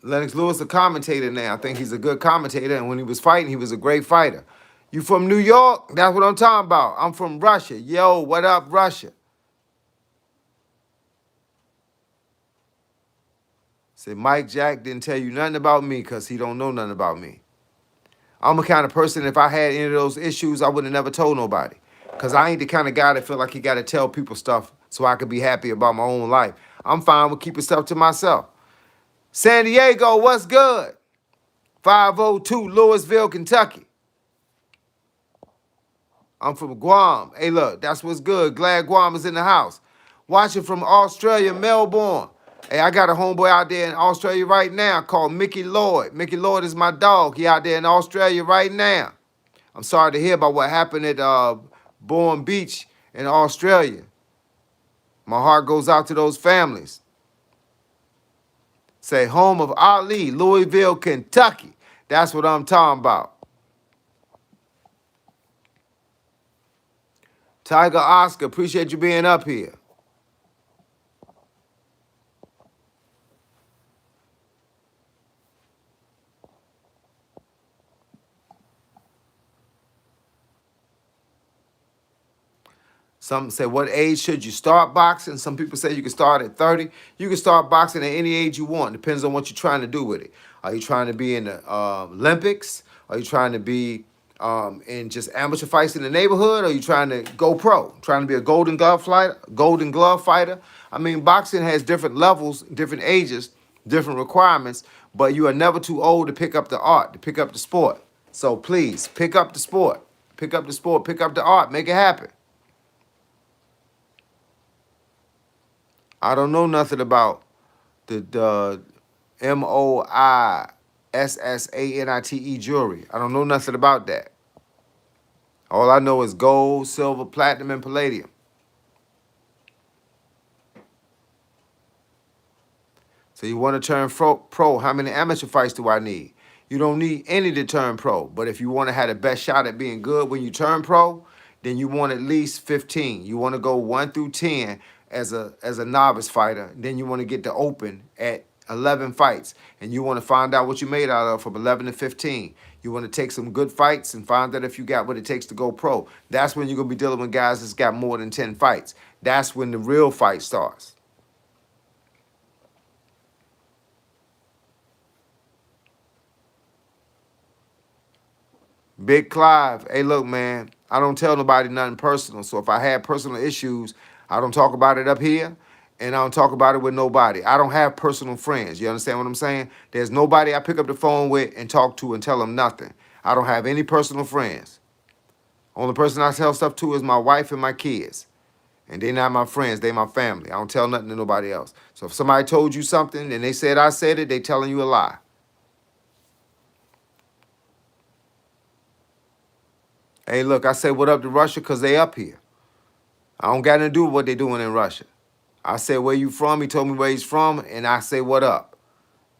Lennox Lewis, a commentator now. I think he's a good commentator, and when he was fighting, he was a great fighter. You from New York? That's what I'm talking about. I'm from Russia. Yo, what up, Russia? Say Mike Jack didn't tell you nothing about me because he don't know nothing about me. I'm the kind of person, if I had any of those issues, I would have never told nobody. Because I ain't the kind of guy that feel like he got to tell people stuff so I could be happy about my own life. I'm fine with keeping stuff to myself. San Diego, what's good? 502 Louisville, Kentucky. I'm from Guam. Hey, look, that's what's good. Glad Guam is in the house. Watching from Australia, Melbourne. Hey, I got a homeboy out there in Australia right now called Mickey Lloyd. Mickey Lloyd is my dog. He out there in Australia right now. I'm sorry to hear about what happened at Bourne Beach in Australia. My heart goes out to those families. Say, home of Ali, Louisville, Kentucky. That's what I'm talking about. Tiger Oscar, appreciate you being up here. Some say, what age should you start boxing? Some people say you can start at 30. You can start boxing at any age you want. Depends on what you're trying to do with it. Are you trying to be in the Olympics? Are you trying to be in just amateur fights in the neighborhood? Or are you trying to go pro? Trying to be a Golden Glove fighter? I mean, boxing has different levels, different ages, different requirements, but you are never too old to pick up the art, to pick up the sport. So please, pick up the sport. Pick up the sport, pick up the art, make it happen. I don't know nothing about the MOISSANITE jury. I don't know nothing about that. All I know is gold, silver, platinum, and palladium. So you want to turn pro, how many amateur fights do I need? You don't need any to turn pro. But if you want to have the best shot at being good when you turn pro, then you want at least 15. You want to go 1 through 10 as a novice fighter. Then you want to get the open at 11 fights. And you want to find out what you made out of from 11 to 15. You want to take some good fights and find out if you got what it takes to go pro. That's when you're going to be dealing with guys that's got more than 10 fights. That's when the real fight starts. Big Clive, hey, look, man, I don't tell nobody nothing personal. So if I had personal issues, I don't talk about it up here, and I don't talk about it with nobody. I don't have personal friends. You understand what I'm saying? There's nobody I pick up the phone with and talk to and tell them nothing. I don't have any personal friends. Only person I tell stuff to is my wife and my kids. And they not my friends, they my family. I don't tell nothing to nobody else. So if somebody told you something and they said I said it, they telling you a lie. Hey, look, I say what up to Russia because they up here. I don't got nothing to do with what they doing in Russia. I said, where you from? He told me where he's from, and I say, what up?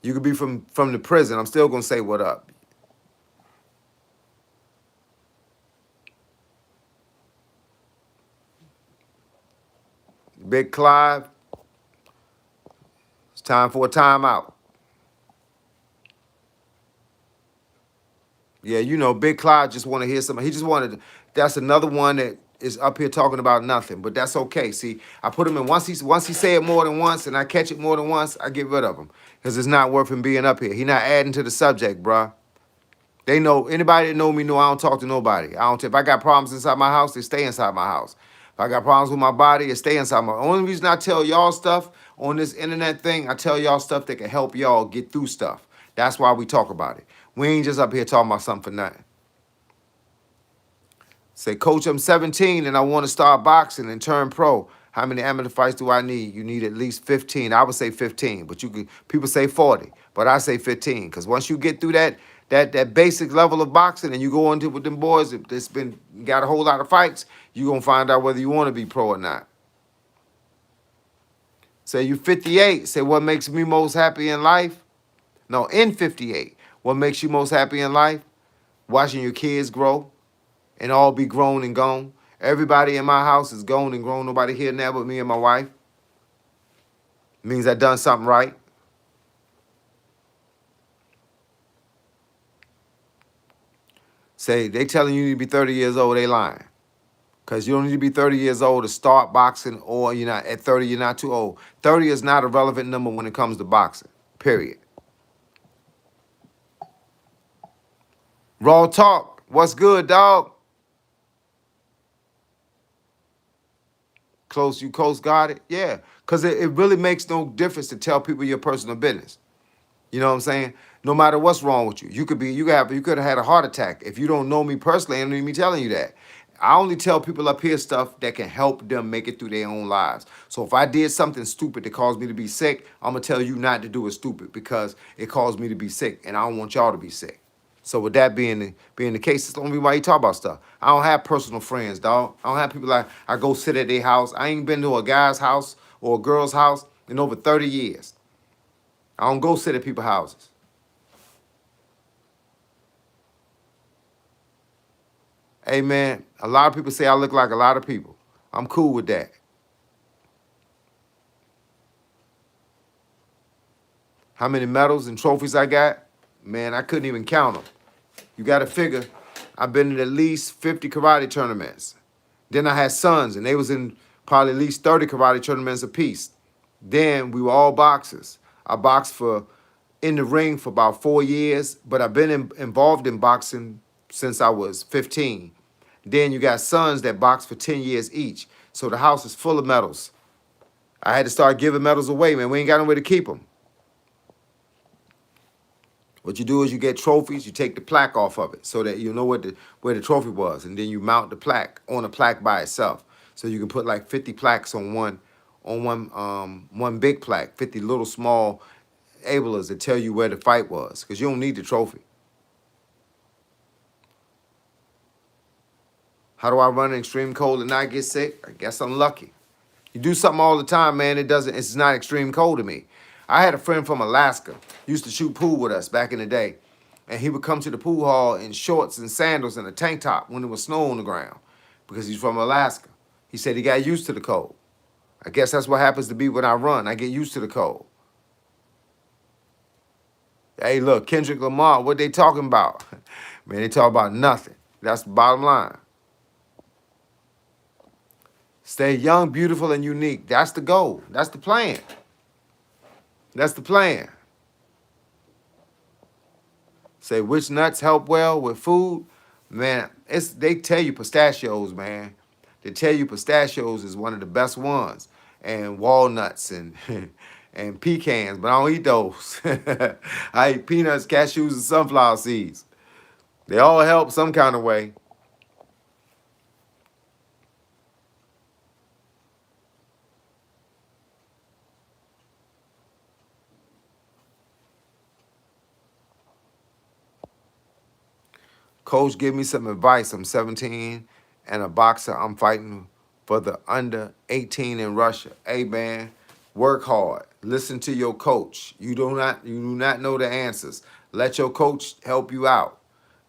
You could be from the prison. I'm still going to say, what up? Big Clive, it's time for a timeout. Yeah, you know, Big Clive just want to hear something. He just wanted, that's another one that is up here talking about nothing, but that's okay. See, I put him in, once he say it more than once and I catch it more than once, I get rid of him because it's not worth him being up here. He not adding to the subject, bruh. They know, anybody that know me know I don't talk to nobody. I don't. If I got problems inside my house, they stay inside my house. If I got problems with my body, it stay inside my. Only reason I tell y'all stuff on this internet thing, I tell y'all stuff that can help y'all get through stuff. That's why we talk about it. We ain't just up here talking about something for nothing. Say, Coach, I'm 17 and I want to start boxing and turn pro. How many amateur fights do I need? You need at least 15. I would say 15, but you could, people say 40, but I say 15. Because once you get through that basic level of boxing and you go into with them boys that's been got a whole lot of fights, you're gonna find out whether you want to be pro or not. Say you 58, say what makes me most happy in life? No, in 58, what makes you most happy in life? Watching your kids grow and all be grown and gone. Everybody in my house is grown and grown. Nobody here now but me and my wife. Means I done something right. Say they telling you to be 30 years old, they lying. Because you don't need to be 30 years old to start boxing, or you're not at 30, you're not too old. 30 is not a relevant number when it comes to boxing. Period. Raw talk. What's good, dog? Close, you close got it? Yeah. Because it really makes no difference to tell people your personal business. You know what I'm saying? No matter what's wrong with you. You could have had a heart attack. If you don't know me personally, I don't need me telling you that. I only tell people up here stuff that can help them make it through their own lives. So if I did something stupid that caused me to be sick, I'm gonna tell you not to do it stupid because it caused me to be sick, and I don't want y'all to be sick. So with that being the case, it's the only reason why you talk about stuff. I don't have personal friends, dog. I don't have people like I go sit at their house. I ain't been to a guy's house or a girl's house in over 30 years. I don't go sit at people's houses. Hey man, a lot of people say I look like a lot of people. I'm cool with that. How many medals and trophies I got? Man, I couldn't even count them. You got to figure, I've been in at least 50 karate tournaments. Then I had sons, and they was in probably at least 30 karate tournaments apiece. Then we were all boxers. I boxed for in the ring for about 4 years, but I've been involved in boxing since I was 15. Then you got sons that box for 10 years each. So the house is full of medals. I had to start giving medals away, man. We ain't got nowhere to keep them. What you do is you get trophies, you take the plaque off of it so that you know where the trophy was, and then you mount the plaque on a plaque by itself. So you can put like 50 plaques on one big plaque, 50 little small ableers that tell you where the fight was, because you don't need the trophy. How do I run in extreme cold and not get sick? I guess I'm lucky. You do something all the time, man, it's not extreme cold to me. I had a friend from Alaska, used to shoot pool with us back in the day. And he would come to the pool hall in shorts and sandals and a tank top when there was snow on the ground because he's from Alaska. He said he got used to the cold. I guess that's what happens to be when I run. I get used to the cold. Hey, look, Kendrick Lamar, what they talking about? Man, they talk about nothing. That's the bottom line. Stay young, beautiful, and unique. That's the goal. That's the plan. That's the plan. Say which nuts help well with food. Man, they tell you pistachios, man. They tell you pistachios is one of the best ones. And walnuts and and pecans, but I don't eat those. I eat peanuts, cashews, and sunflower seeds. They all help some kind of way. Coach, give me some advice. I'm 17 and a boxer. I'm fighting for the under 18 in Russia. Hey man, work hard. Listen to your coach. You do not know the answers. Let your coach help you out.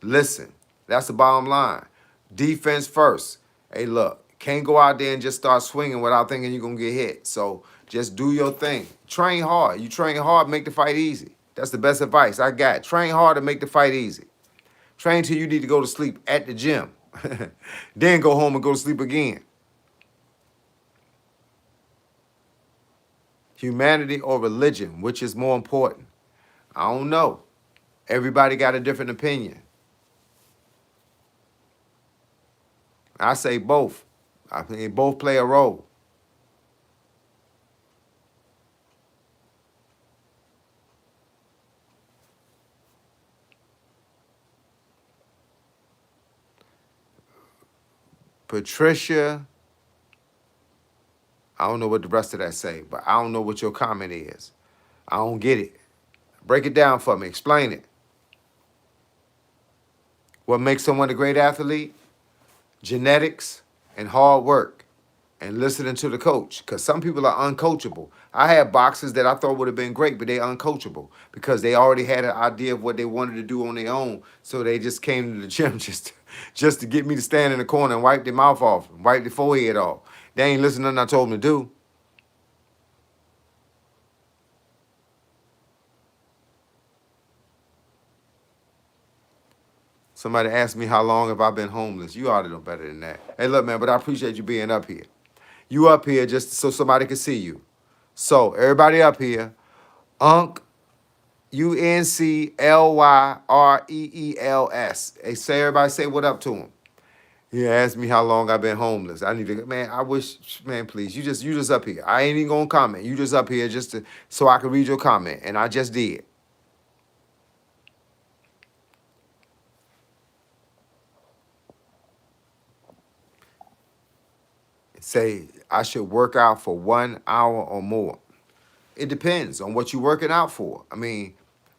Listen. That's the bottom line. Defense first. Hey, look, can't go out there and just start swinging without thinking you're gonna get hit. So just do your thing. Train hard. You train hard, make the fight easy. That's the best advice I got. Train hard to make the fight easy. Train till you need to go to sleep at the gym. Then go home and go to sleep again. Humanity or religion, which is more important? I don't know. Everybody got a different opinion. I say both. I think they both play a role. Patricia, I don't know what the rest of that say, but I don't know what your comment is. I don't get it. Break it down for me. Explain it. What makes someone a great athlete? Genetics and hard work and listening to the coach. Because some people are uncoachable. I had boxers that I thought would have been great, but they uncoachable because they already had an idea of what they wanted to do on their own. So they just came to the gym just to get me to stand in the corner and wipe their mouth off, wipe their forehead off. They ain't listening to nothing I told them to do. Somebody asked me how long have I been homeless. You ought to know better than that. Hey, look, man, but I appreciate you being up here. You up here just so somebody can see you. So, everybody up here, Unc, UNCLYREELS. Hey, say everybody say what up to him. He asked me how long I've been homeless. I need to, man, I wish, man, please, you just up here. I ain't even gonna comment. You just up here just to so I can read your comment. And I just did. Say I should work out for 1 hour or more. It depends on what you're working out for. I mean,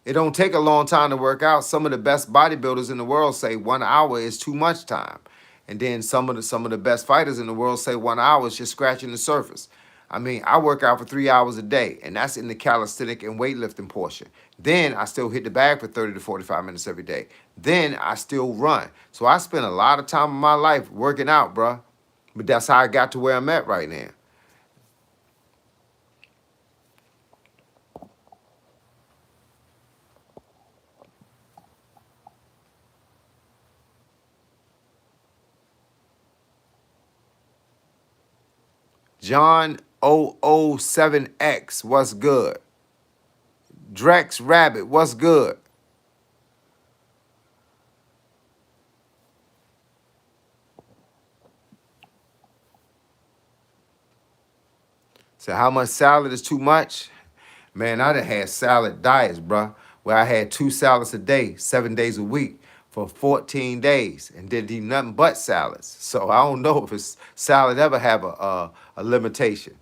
it don't take a long time to work out. Some of the best bodybuilders in the world say 1 hour is too much time. And then some of the best fighters in the world say 1 hour is just scratching the surface. I mean, I work out for 3 hours a day, and that's in the calisthenic and weightlifting portion. Then I still hit the bag for 30 to 45 minutes every day. Then I still run. So I spend a lot of time in my life working out, bruh. But that's how I got to where I'm at right now. John 007X, what's good? Drex Rabbit, what's good? So how much salad is too much? Man, I done had salad diets, bruh, where I had 2 salads a day, 7 days a week for 14 days and didn't eat nothing but salads. So I don't know if it's salad ever have a limitation.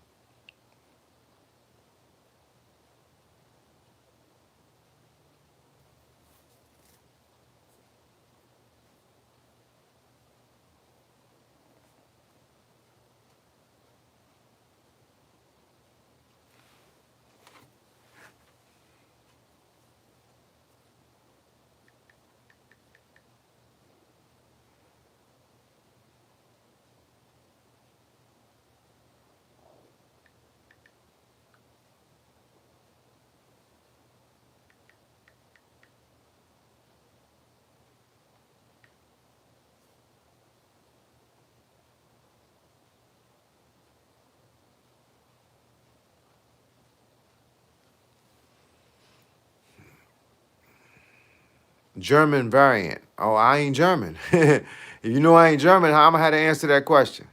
German variant. Oh, I ain't German. If you know I ain't German, how am I have to answer that question?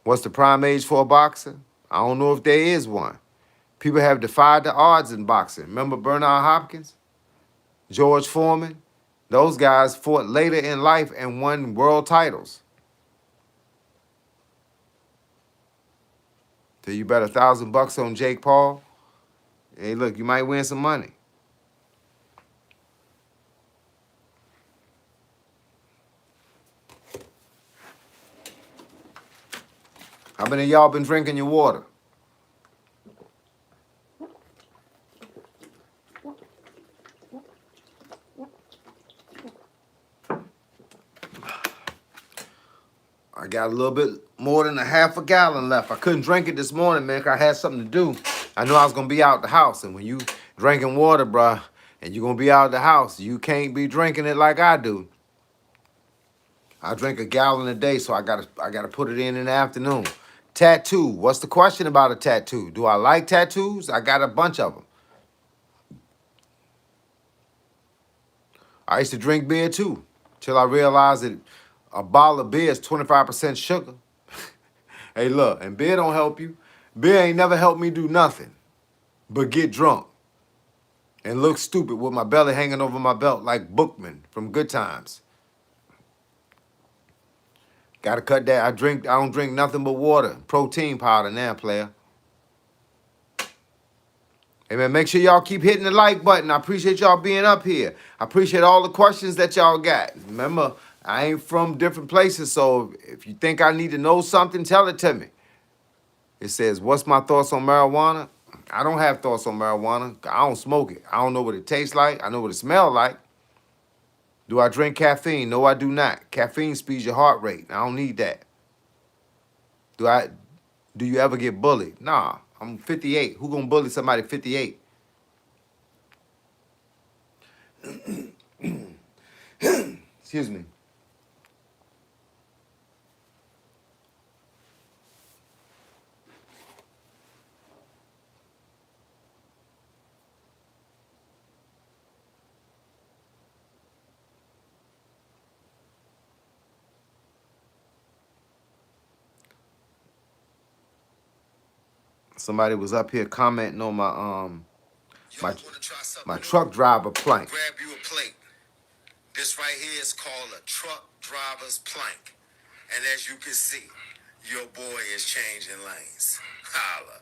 What's the prime age for a boxer? I don't know if there is one. People have defied the odds in boxing. Remember Bernard Hopkins, George Foreman? Those guys fought later in life and won world titles. So you bet $1,000 on Jake Paul. Hey, look, you might win some money. How many of y'all been drinking your water? I got a little bit more than a half a gallon left. I couldn't drink it this morning, man, 'cause I had something to do. I knew I was gonna be out the house, and when you drinking water, bruh, and you're gonna be out the house, you can't be drinking it like I do. I drink a gallon a day, so I gotta put it in the afternoon. Tattoo. What's the question about a tattoo? Do I like tattoos? I got a bunch of them. I used to drink beer too, till I realized that a bottle of beer is 25% sugar. Hey, look, and beer don't help you. Beer ain't never helped me do nothing but get drunk and look stupid with my belly hanging over my belt like Bookman from Good Times. Gotta cut that. I don't drink nothing but water. Protein powder now, player. Hey man, make sure y'all keep hitting the like button. I appreciate y'all being up here. I appreciate all the questions that y'all got. Remember, I ain't from different places, so if you think I need to know something, tell it to me. It says, what's my thoughts on marijuana? I don't have thoughts on marijuana. I don't smoke it. I don't know what it tastes like. I know what it smells like. Do I drink caffeine? No, I do not. Caffeine speeds your heart rate. I don't need that. Do you ever get bullied? Nah, I'm 58. Who gonna bully somebody 58? Excuse me. Somebody was up here commenting on my my truck driver plank. Grab you a plate. This right here is called a truck driver's plank. And as you can see, your boy is changing lanes. Holla.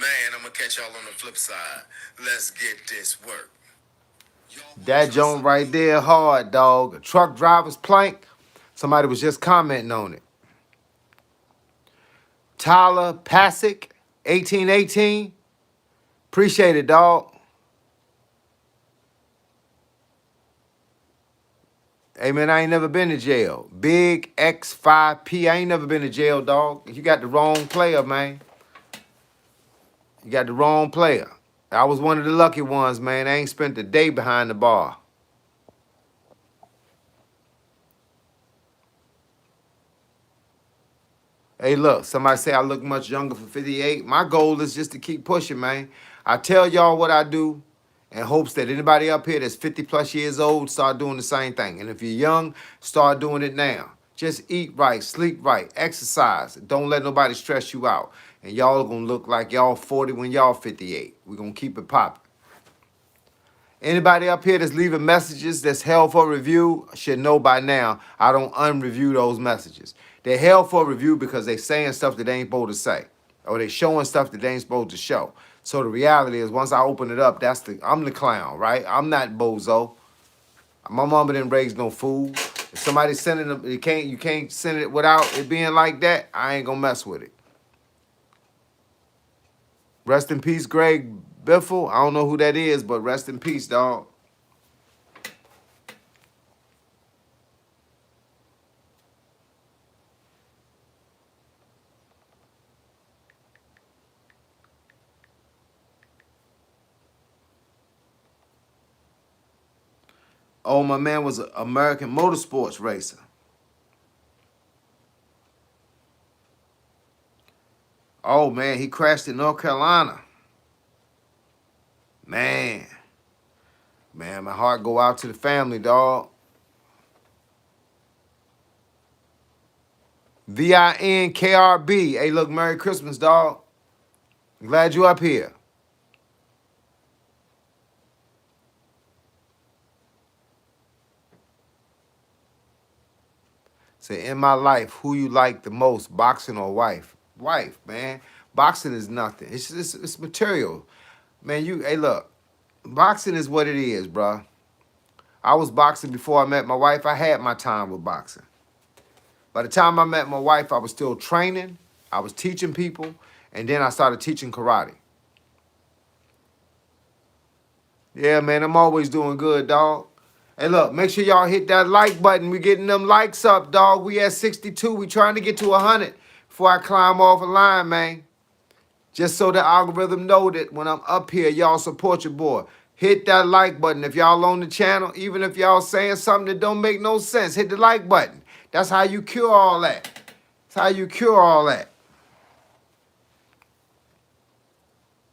Man, I'm gonna catch y'all on the flip side. Let's get this work. That joint right there hard, dog. A truck driver's plank. Somebody was just commenting on it. Tyler Pasick, 1818. Appreciate it, dog. Hey, man, I ain't never been to jail. Big X5P. I ain't never been to jail, dog. You got the wrong player, man. You got the wrong player. I was one of the lucky ones, man. I ain't spent a day behind the bar. Hey, look, somebody say I look much younger for 58. My goal is just to keep pushing, man. I tell y'all what I do in hopes that anybody up here that's 50 plus years old start doing the same thing. And if you're young, start doing it now. Just eat right, sleep right, exercise. Don't let nobody stress you out. And y'all are going to look like y'all 40 when y'all 58. We're going to keep it popping. Anybody up here that's leaving messages that's held for review should know by now I don't unreview those messages. They're held for review because they saying stuff that they ain't supposed to say. Or they showing stuff that they ain't supposed to show. So the reality is once I open it up, I'm the clown, right? I'm not bozo. My mama didn't raise no fool. If somebody's sending them, you can't send it without it being like that, I ain't gonna mess with it. Rest in peace, Greg Biffle. I don't know who that is, but rest in peace, dog. Oh, my man was an American motorsports racer. Oh, man, he crashed in North Carolina. Man, man, my heart go out to the family, dog. VINKRB. Hey, look, Merry Christmas, dog. Glad you up here. Say, in my life, who you like the most, boxing or wife? Wife, man. Boxing is nothing. It's material. Man, hey, look, boxing is what it is, bruh. I was boxing before I met my wife. I had my time with boxing. By the time I met my wife, I was still training. I was teaching people. And then I started teaching karate. Yeah, man, I'm always doing good, dog. Hey, look, make sure y'all hit that like button. We getting them likes up, dog. We at 62. We trying to get to 100 before I climb off a line, man. Just so the algorithm know that when I'm up here, y'all support your boy. Hit that like button. If y'all on the channel, even if y'all saying something that don't make no sense, hit the like button. That's how you cure all that. That's how you cure all that.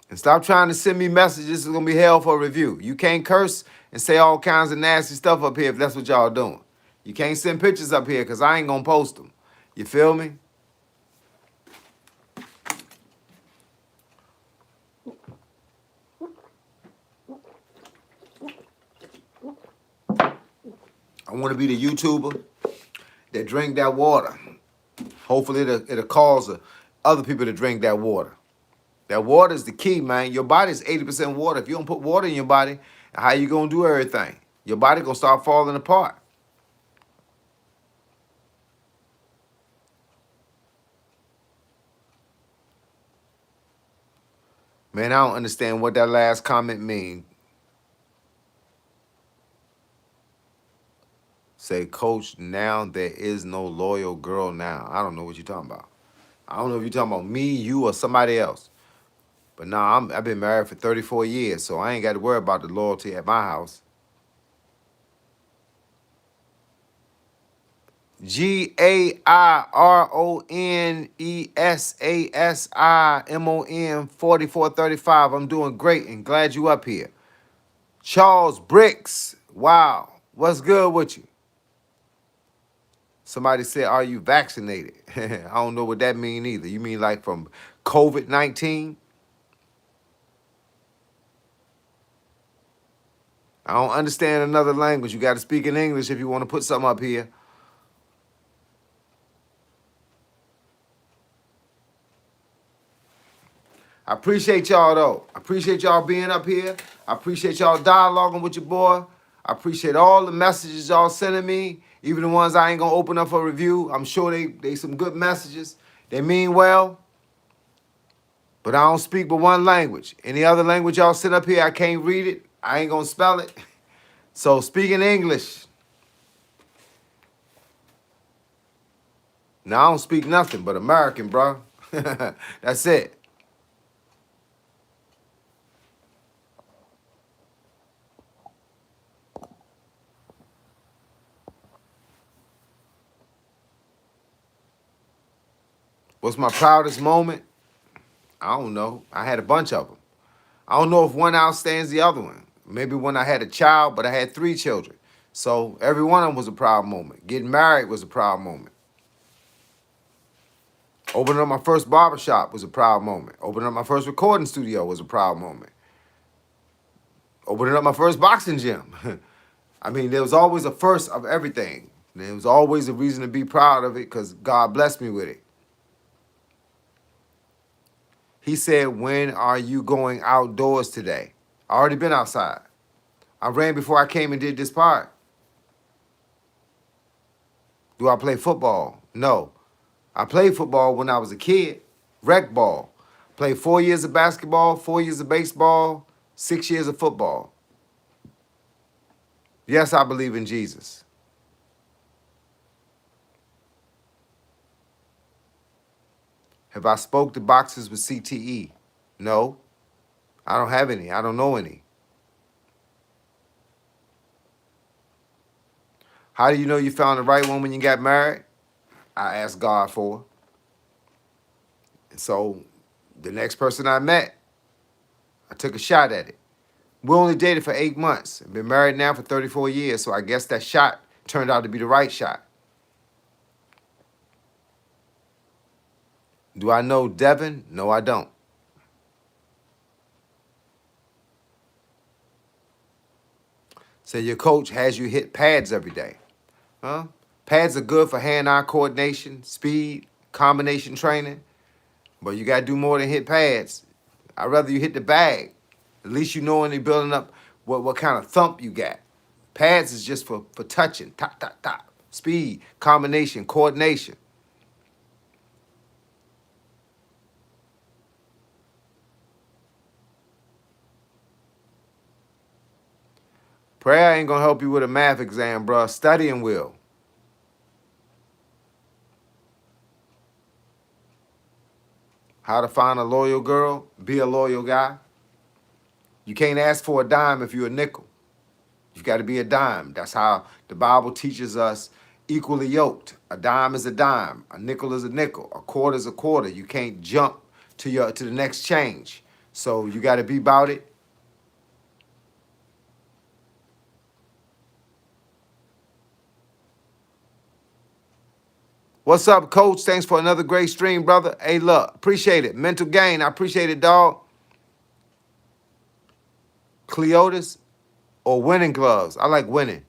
And stop trying to send me messages. It's going to be hell for a review. You can't curse and say all kinds of nasty stuff up here if that's what y'all doing. You can't send pictures up here because I ain't going to post them. You feel me? I want to be the YouTuber that drink that water. Hopefully it'll cause other people to drink that water. That water is the key, man. Your body's 80% water. If you don't put water in your body, how you going to do everything? Your body going to start falling apart. Man, I don't understand what that last comment means. Say, Coach, now there is no loyal girl now. I don't know what you're talking about. I don't know if you're talking about me, you, or somebody else. But nah, I've been married for 34 years, so I ain't got to worry about the loyalty at my house. GAIRONESASIMON 4435. I'm doing great and glad you up here. Charles Bricks. Wow. What's good with you? Somebody said, are you vaccinated? I don't know what that mean either. You mean like from COVID-19? I don't understand another language. You got to speak in English if you want to put something up here. I appreciate y'all, though. I appreciate y'all being up here. I appreciate y'all dialoguing with your boy. I appreciate all the messages y'all sending me, even the ones I ain't going to open up for review. I'm sure they some good messages. They mean well, but I don't speak but one language. Any other language y'all send up here, I can't read it. I ain't going to spell it. So speak in English. Now, I don't speak nothing but American, bro. That's it. What's my proudest moment? I don't know. I had a bunch of them. I don't know if one outstands the other one. Maybe when I had a child, but I had 3 children. So every one of them was a proud moment. Getting married was a proud moment. Opening up my first barbershop was a proud moment. Opening up my first recording studio was a proud moment. Opening up my first boxing gym. I mean, there was always a first of everything. There was always a reason to be proud of it because God blessed me with it. He said, when are you going outdoors today? I already been outside. I ran before I came and did this part. Do I play football? No. I played football when I was a kid. Rec ball. Played 4 years of basketball, 4 years of baseball, 6 years of football. Yes, I believe in Jesus. Have I spoke to boxers with CTE? No. I don't have any. I don't know any. How do you know you found the right one when you got married? I asked God for. And so the next person I met, I took a shot at it. We only dated for 8 months. Been married now for 34 years, so I guess that shot turned out to be the right shot. Do I know Devin? No, I don't. So your coach has you hit pads every day. Huh? Pads are good for hand-eye coordination, speed, combination training, but you got to do more than hit pads. I'd rather you hit the bag. At least you know when they're building up what kind of thump you got. Pads is just for touching, top, top, top. Speed, combination, coordination. Prayer ain't gonna help you with a math exam, bruh. Studying will. How to find a loyal girl? Be a loyal guy. You can't ask for a dime if you're a nickel. You've got to be a dime. That's how the Bible teaches us equally yoked. A dime is a dime. A nickel is a nickel. A quarter is a quarter. You can't jump to the next change. So you got to be about it. What's up, coach? Thanks for another great stream, brother. Hey, look, appreciate it. Mental gain, I appreciate it, dog. Cleotis or winning gloves? I like winning.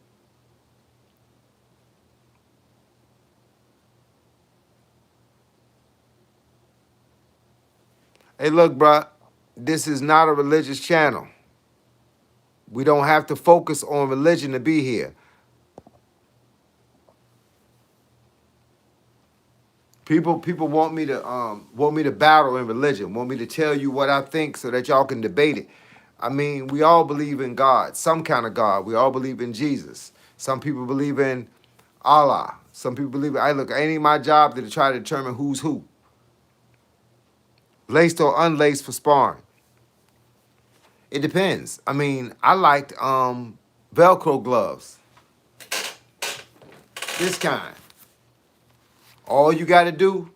Hey, look, bro, this is not a religious channel. We don't have to focus on religion to be here. People want me to battle in religion, want me to tell you what I think so that y'all can debate it. I mean, we all believe in God, some kind of God. We all believe in Jesus. Some people believe in Allah. Some people believe I look, it ain't my job to try to determine who's who. Laced or unlaced for sparring. It depends. I mean, I liked Velcro gloves. This kind. All you got to do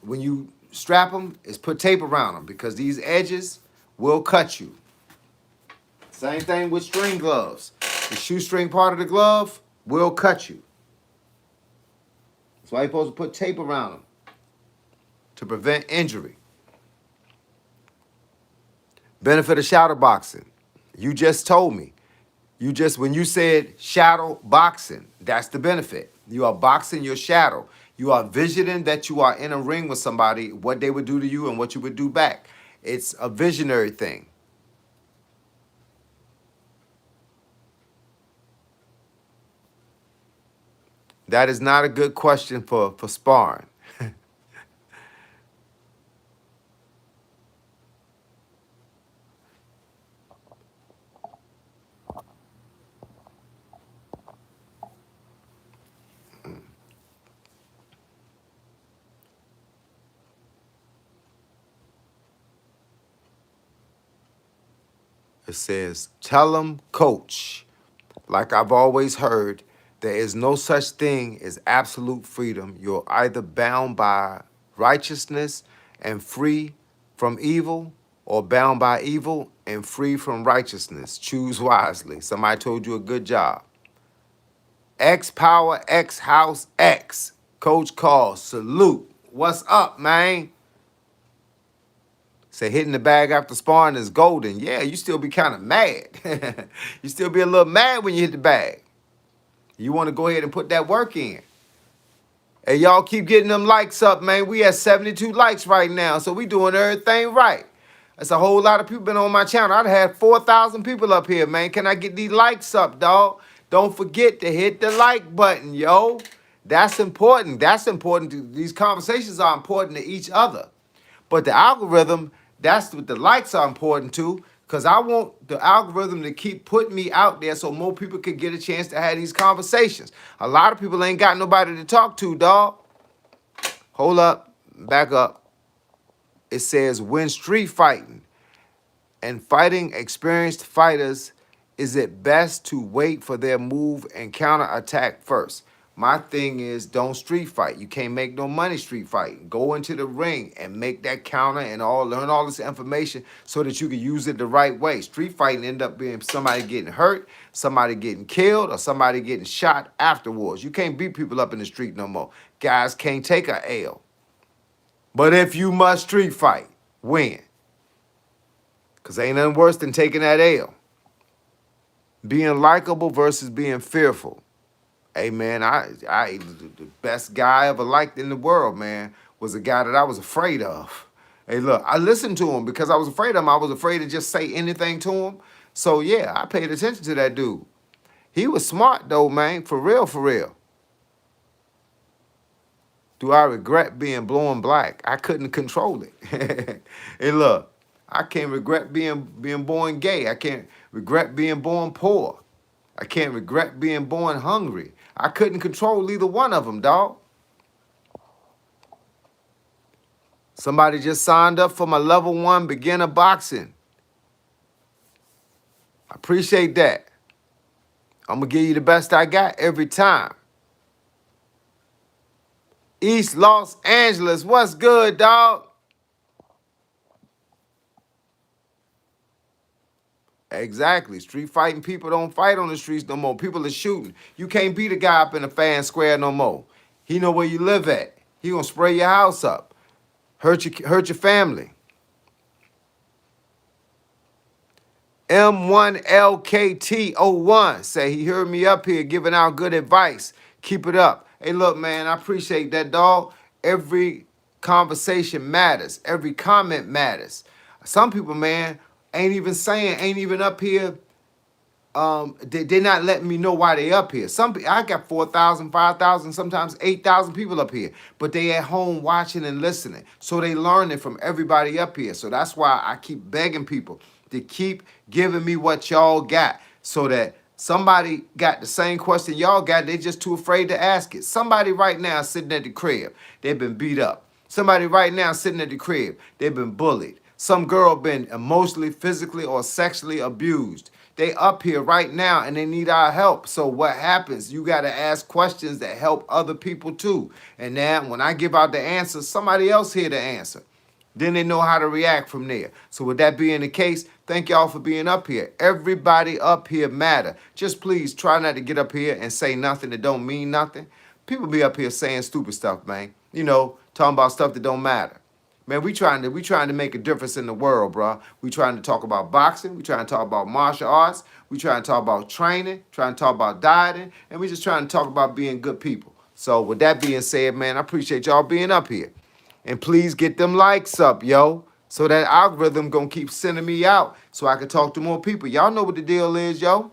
when you strap them is put tape around them because these edges will cut you. Same thing with string gloves. The shoestring part of the glove will cut you. That's why you're supposed to put tape around them to prevent injury. Benefit of shadow boxing. You just told me. When you said shadow boxing, that's the benefit. You are boxing your shadow. You are visioning that you are in a ring with somebody, what they would do to you and what you would do back. It's a visionary thing. That is not a good question for sparring. It says, tell them, coach, like I've always heard, there is no such thing as absolute freedom. You're either bound by righteousness and free from evil, or bound by evil and free from righteousness. Choose wisely. Somebody told you a good job. X Power, X House, X. Coach Call, salute. What's up, man? Say hitting the bag after sparring is golden. Yeah, you still be kind of mad. You still be a little mad when you hit the bag. You want to go ahead and put that work in. Hey, y'all keep getting them likes up, man. We at 72 likes right now, so we doing everything right. That's a whole lot of people been on my channel. I'd had 4,000 people up here, man. Can I get these likes up, dog? Don't forget to hit the like button, yo. That's important. That's important. These conversations are important to each other. But the algorithm, that's what the likes are important to, because I want the algorithm to keep putting me out there so more people can get a chance to have these conversations. A lot of people ain't got nobody to talk to, dog. Hold up, back up. It says, when street fighting and fighting experienced fighters, is it best to wait for their move and counterattack first? My thing is don't street fight. You can't make no money street fighting. Go into the ring and make that counter and learn all this information so that you can use it the right way. Street fighting end up being somebody getting hurt, somebody getting killed, or somebody getting shot afterwards. You can't beat people up in the street no more. Guys can't take a L. But if you must street fight, win. Because ain't nothing worse than taking that L. Being likable versus being fearful. Hey, man, the best guy I ever liked in the world, man, was a guy that I was afraid of. Hey, look, I listened to him because I was afraid of him. I was afraid to just say anything to him. So, yeah, I paid attention to that dude. He was smart, though, man, for real, for real. Do I regret being born black? I couldn't control it. Hey, look, I can't regret being born gay. I can't regret being born poor. I can't regret being born hungry. I couldn't control either one of them, dog. Somebody just signed up for my level 1 beginner boxing. I appreciate that. I'm going to give you the best I got every time. East Los Angeles, what's good, dog? Exactly. Street fighting people don't fight on the streets no more. People are shooting. You can't beat a guy up in a fan square no more. He know where you live at. He gonna spray your house up. Hurt your family. M1LKT01 say he heard me up here giving out good advice. Keep it up. Hey, look, man, I appreciate that, dog. Every conversation matters. Every comment matters. Some people, man, ain't even up here. They're not letting me know why they up here. I got 4,000, 5,000, sometimes 8,000 people up here, but they at home watching and listening. So they learning from everybody up here. So that's why I keep begging people to keep giving me what y'all got so that somebody got the same question y'all got. They just too afraid to ask it. Somebody right now sitting at the crib, they've been beat up. Somebody right now sitting at the crib, they've been bullied. Some girl been emotionally, physically, or sexually abused. They up here right now and they need our help. So what happens? You got to ask questions that help other people too. And now when I give out the answer, somebody else here to answer. Then they know how to react from there. So with that being the case, thank y'all for being up here. Everybody up here matter. Just please try not to get up here and say nothing that don't mean nothing. People be up here saying stupid stuff, man. You know, talking about stuff that don't matter. Man, we trying to make a difference in the world, bro. We trying to talk about boxing. We trying to talk about martial arts. We trying to talk about training. Trying to talk about dieting, and we just trying to talk about being good people. So with that being said, man, I appreciate y'all being up here, and please get them likes up, yo, so that algorithm gonna keep sending me out, so I can talk to more people. Y'all know what the deal is, yo.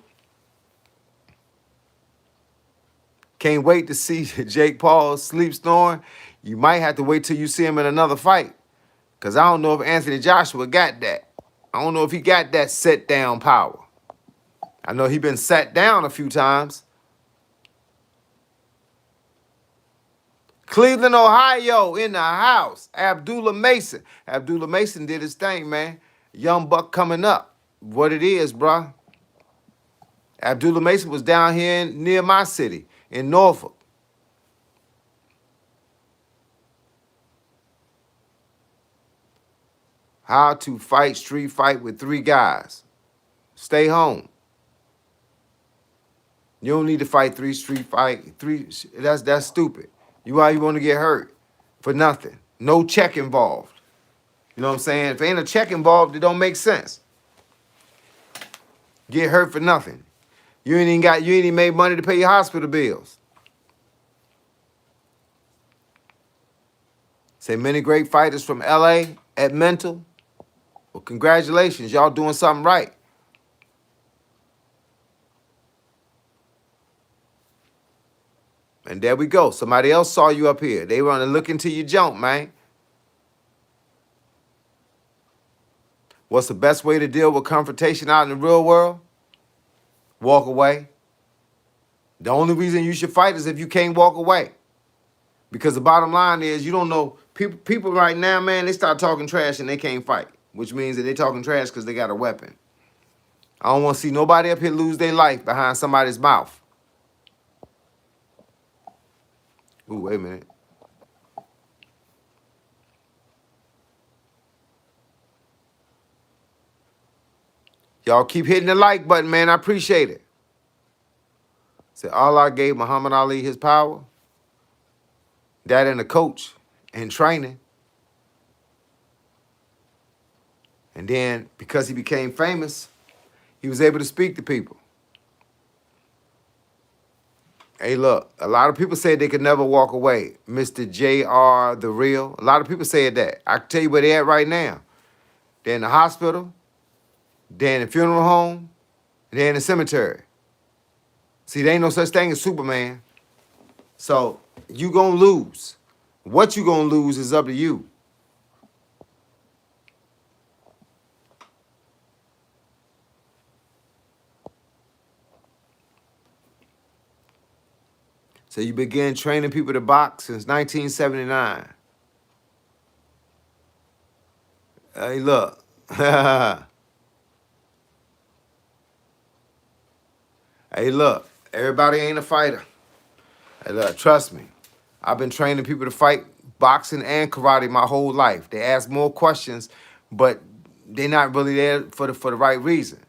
Can't wait to see Jake Paul sleep snoring. You might have to wait till you see him in another fight. Because I don't know if Anthony Joshua got that. I don't know if he got that set down power. I know he been sat down a few times. Cleveland, Ohio, in the house. Abdullah Mason. Abdullah Mason did his thing, man. Young buck coming up. What it is, bro. Abdullah Mason was down here near my city in Norfolk. How to fight street fight with 3 guys. Stay home. You don't need to fight 3 street fight. That's stupid. Why you want to get hurt? For nothing. No check involved. You know what I'm saying? If ain't a check involved, it don't make sense. Get hurt for nothing. You ain't even made money to pay your hospital bills. Say many great fighters from LA at Mental. Well, congratulations. Y'all doing something right. And there we go. Somebody else saw you up here. They want to look into your junk, man. What's the best way to deal with confrontation out in the real world? Walk away. The only reason you should fight is if you can't walk away. Because the bottom line is you don't know. People right now, man, they start talking trash and they can't fight. Which means that they talking trash because they got a weapon. I don't want to see nobody up here lose their life behind somebody's mouth. Ooh, wait a minute. Y'all keep hitting the like button, man. I appreciate it. Say Allah gave Muhammad Ali his power. That and a coach and training. And then because he became famous, he was able to speak to people. Hey, look, a lot of people said they could never walk away. Mr. J.R. The Real. A lot of people said that. I can tell you where they're at right now. They're in the hospital, they're in the funeral home, they're in the cemetery. See, there ain't no such thing as Superman. So you gonna lose. What you gonna lose is up to you. So you began training people to box since 1979. Hey, look. Hey, look. Everybody ain't a fighter. Hey, look, trust me. I've been training people to fight boxing and karate my whole life. They ask more questions, but they're not really there for the right reason.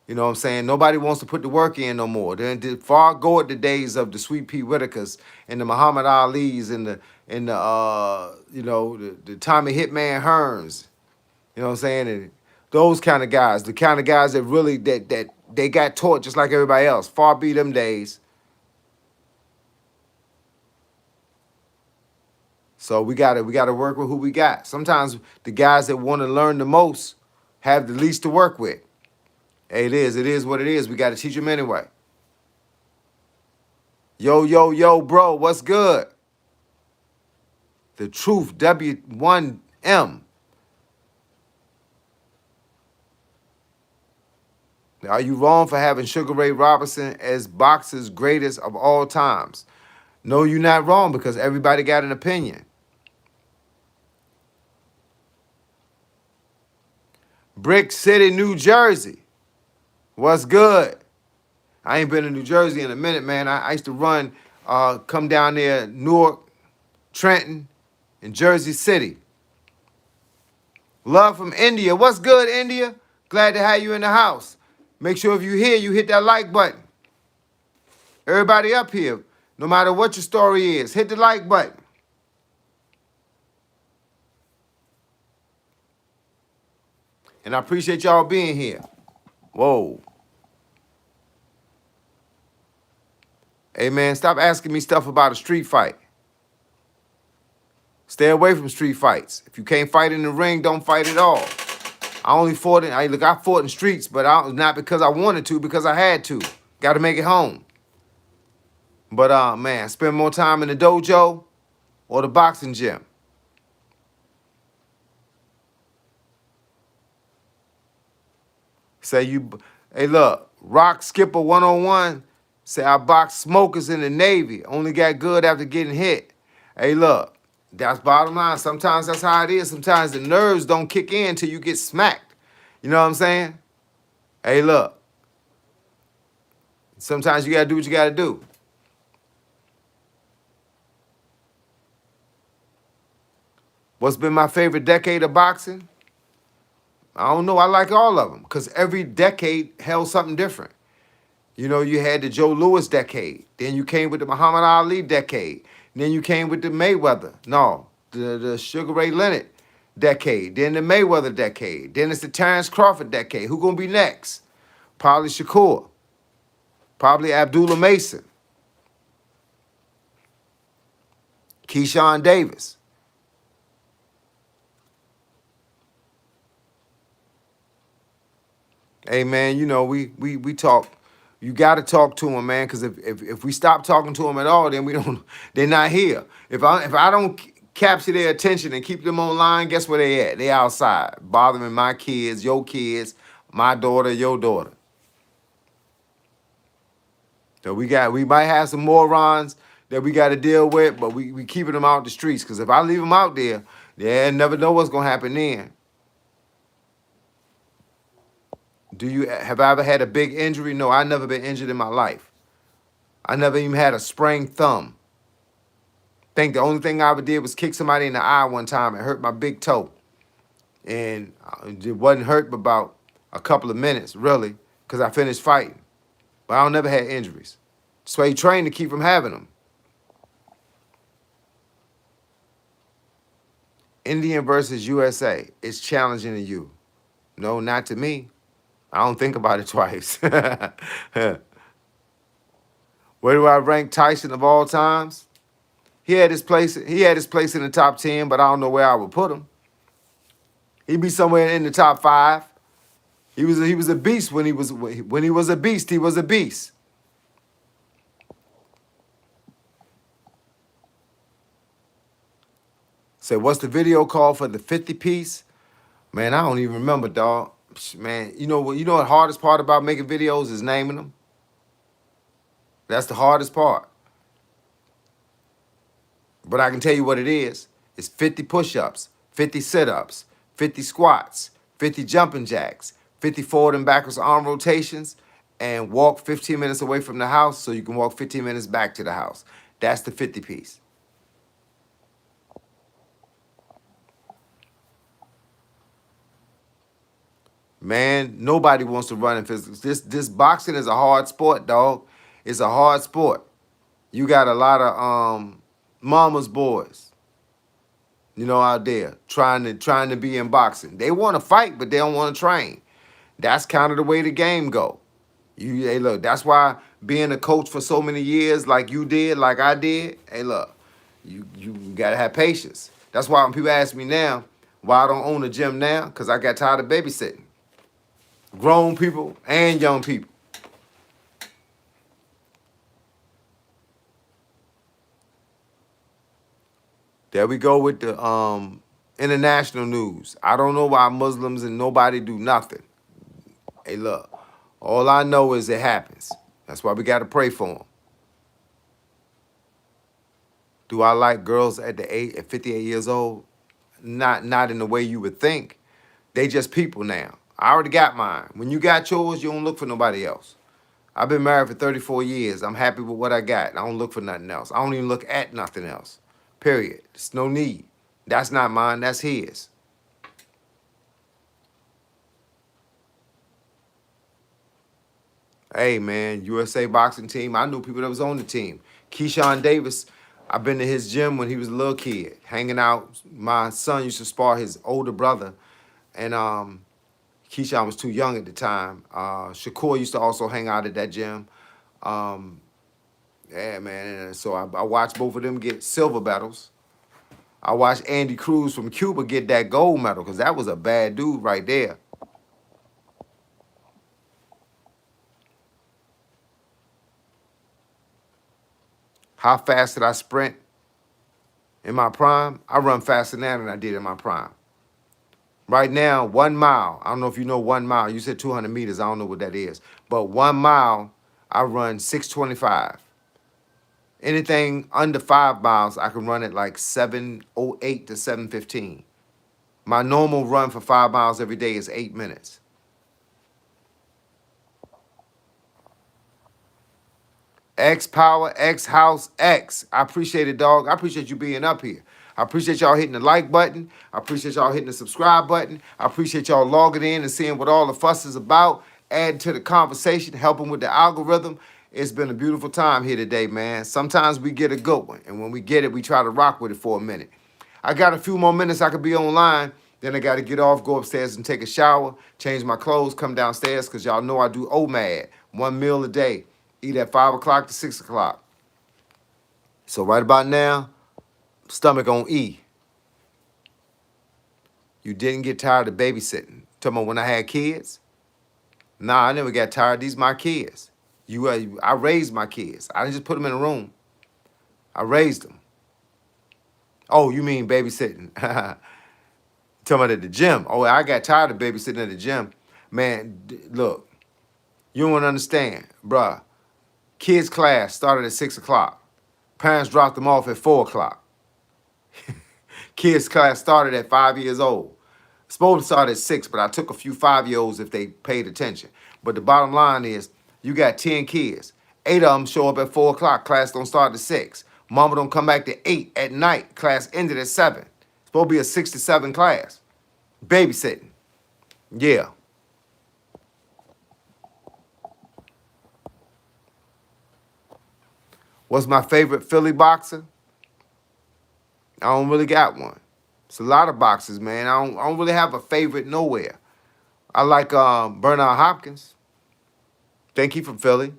You know what I'm saying? Nobody wants to put the work in no more. Then far go at the days of the Sweet Pea Whitakers and the Muhammad Ali's and the Tommy Hitman Hearns. You know what I'm saying? And those kind of guys, the kind of guys that really that they got taught just like everybody else. Far be them days. So we gotta work with who we got. Sometimes the guys that want to learn the most have the least to work with. Hey, it is what it is. We gotta teach them anyway. Yo, bro, what's good? The Truth, W1M. Are you wrong for having Sugar Ray Robinson as boxer's greatest of all times? No, you're not wrong because everybody got an opinion. Brick City, New Jersey. What's good? I ain't been in New Jersey in a minute, man. I used to run, come down there, Newark, Trenton, and Jersey City. Love from India. What's good, India? Glad to have you in the house. Make sure if you're here, you hit that like button. Everybody up here, no matter what your story is, hit the like button. And I appreciate y'all being here. Whoa. Hey, man, stop asking me stuff about a street fight. Stay away from street fights. If you can't fight in the ring, don't fight at all. I only fought I fought in streets, but not because I wanted to, because I had to. Got to make it home. But man, spend more time in the dojo or the boxing gym. Hey, look, Rock Skipper 101 say I boxed smokers in the Navy. Only got good after getting hit. Hey, look, that's bottom line. Sometimes that's how it is. Sometimes the nerves don't kick in till you get smacked. You know what I'm saying? Hey, look. Sometimes you got to do what you got to do. What's been my favorite decade of boxing? I don't know. I like all of them because every decade held something different. You know, you had the Joe Louis decade. Then you came with the Muhammad Ali decade. Then you came with the Mayweather. No, the Sugar Ray Leonard decade. Then the Mayweather decade. Then it's the Terrence Crawford decade. Who gonna be next? Probably Shakur. Probably Abdullah Mason. Keyshawn Davis. Hey, man, you know, we talk. You got to talk to them, man, because if we stop talking to them at all, then they're not here. If I don't capture their attention and keep them online, guess where they at? They outside, bothering my kids, your kids, my daughter, your daughter. So we might have some morons that we got to deal with, but we keeping them out the streets, because if I leave them out there, they never know what's going to happen then. Have I ever had a big injury? No, I never been injured in my life. I never even had a sprained thumb. Think the only thing I ever did was kick somebody in the eye one time and hurt my big toe. And it wasn't hurt but about a couple of minutes, really, because I finished fighting. But I don't never had injuries. That's why you train to keep from having them. Indian versus USA is challenging to you. No, not to me. I don't think about it twice. Where do I rank Tyson of all times? He had his place in the top 10, but I don't know where I would put him. He'd be somewhere in the top 5. He was a beast when he was a beast. He was a beast. Say, what's the video called for the 50 piece? Man, I don't even remember, dog. Man, you know what the hardest part about making videos is naming them? That's the hardest part. But I can tell you what it is. It's 50 push-ups, 50 sit-ups, 50 squats, 50 jumping jacks, 50 forward and backwards arm rotations, and walk 15 minutes away from the house so you can walk 15 minutes back to the house. That's the 50 piece. Man, nobody wants to run in physical. This boxing is a hard sport, dog. It's a hard sport. You got a lot of mama's boys, out there trying to be in boxing. They want to fight, but they don't want to train. That's kind of the way the game go. Hey, look, that's why being a coach for so many years, like you did, like I did, hey, look, you gotta have patience. That's why when people ask me now why I don't own a gym now, because I got tired of babysitting. Grown people and young people. There we go with the international news. I don't know why Muslims and nobody do nothing. Hey, look, all I know is it happens. That's why we got to pray for them. Do I like girls at 58 years old? Not in the way you would think. They just people now. I already got mine. When you got yours, you don't look for nobody else. I've been married for 34 years. I'm happy with what I got. I don't look for nothing else. I don't even look at nothing else. Period. There's no need. That's not mine. That's his. Hey, man, USA boxing team. I knew people that was on the team. Keyshawn Davis, I've been to his gym when he was a little kid, hanging out. My son used to spar his older brother, and Keyshawn was too young at the time. Shakur used to also hang out at that gym. Yeah, man. And so I watched both of them get silver medals. I watched Andy Cruz from Cuba get that gold medal because that was a bad dude right there. How fast did I sprint in my prime? I run faster now than I did in my prime. Right now, 1 mile. I don't know if you know 1 mile. You said 200 meters. I don't know what that is. But 1 mile, I run 6:25. Anything under 5 miles, I can run at like 7:08 to 7:15. My normal run for 5 miles every day is 8 minutes. X Power, X House, X. I appreciate it, dog. I appreciate you being up here. I appreciate y'all hitting the like button. I appreciate y'all hitting the subscribe button. I appreciate y'all logging in and seeing what all the fuss is about, adding to the conversation, helping with the algorithm. It's been a beautiful time here today, man. Sometimes we get a good one, and when we get it, we try to rock with it for a minute. I got a few more minutes I could be online. Then I got to get off, go upstairs and take a shower, change my clothes, come downstairs, because y'all know I do OMAD, 1 meal a day. Eat at 5 o'clock to 6 o'clock. So right about now, stomach on E. You didn't get tired of babysitting. Talking about when I had kids? Nah, I never got tired. These my kids. I raised my kids. I didn't just put them in a room. I raised them. Oh, you mean babysitting? Talking about at the gym. Oh, I got tired of babysitting at the gym. Man, look, you don't understand, bruh. Kids' class started at 6 o'clock. Parents dropped them off at 4 o'clock. Kids' class started at 5 years old. Supposed to start at 6, but I took a few 5-year-olds if they paid attention. But the bottom line is, you got 10 kids. 8 of them show up at 4 o'clock. Class don't start at 6. Mama don't come back to 8 at night. Class ended at 7. It's supposed to be a 6 to 7 class. Babysitting. Yeah. What's my favorite Philly boxer? I don't really got one. It's a lot of boxers, man. I don't really have a favorite nowhere. I like Bernard Hopkins. Think he from Philly.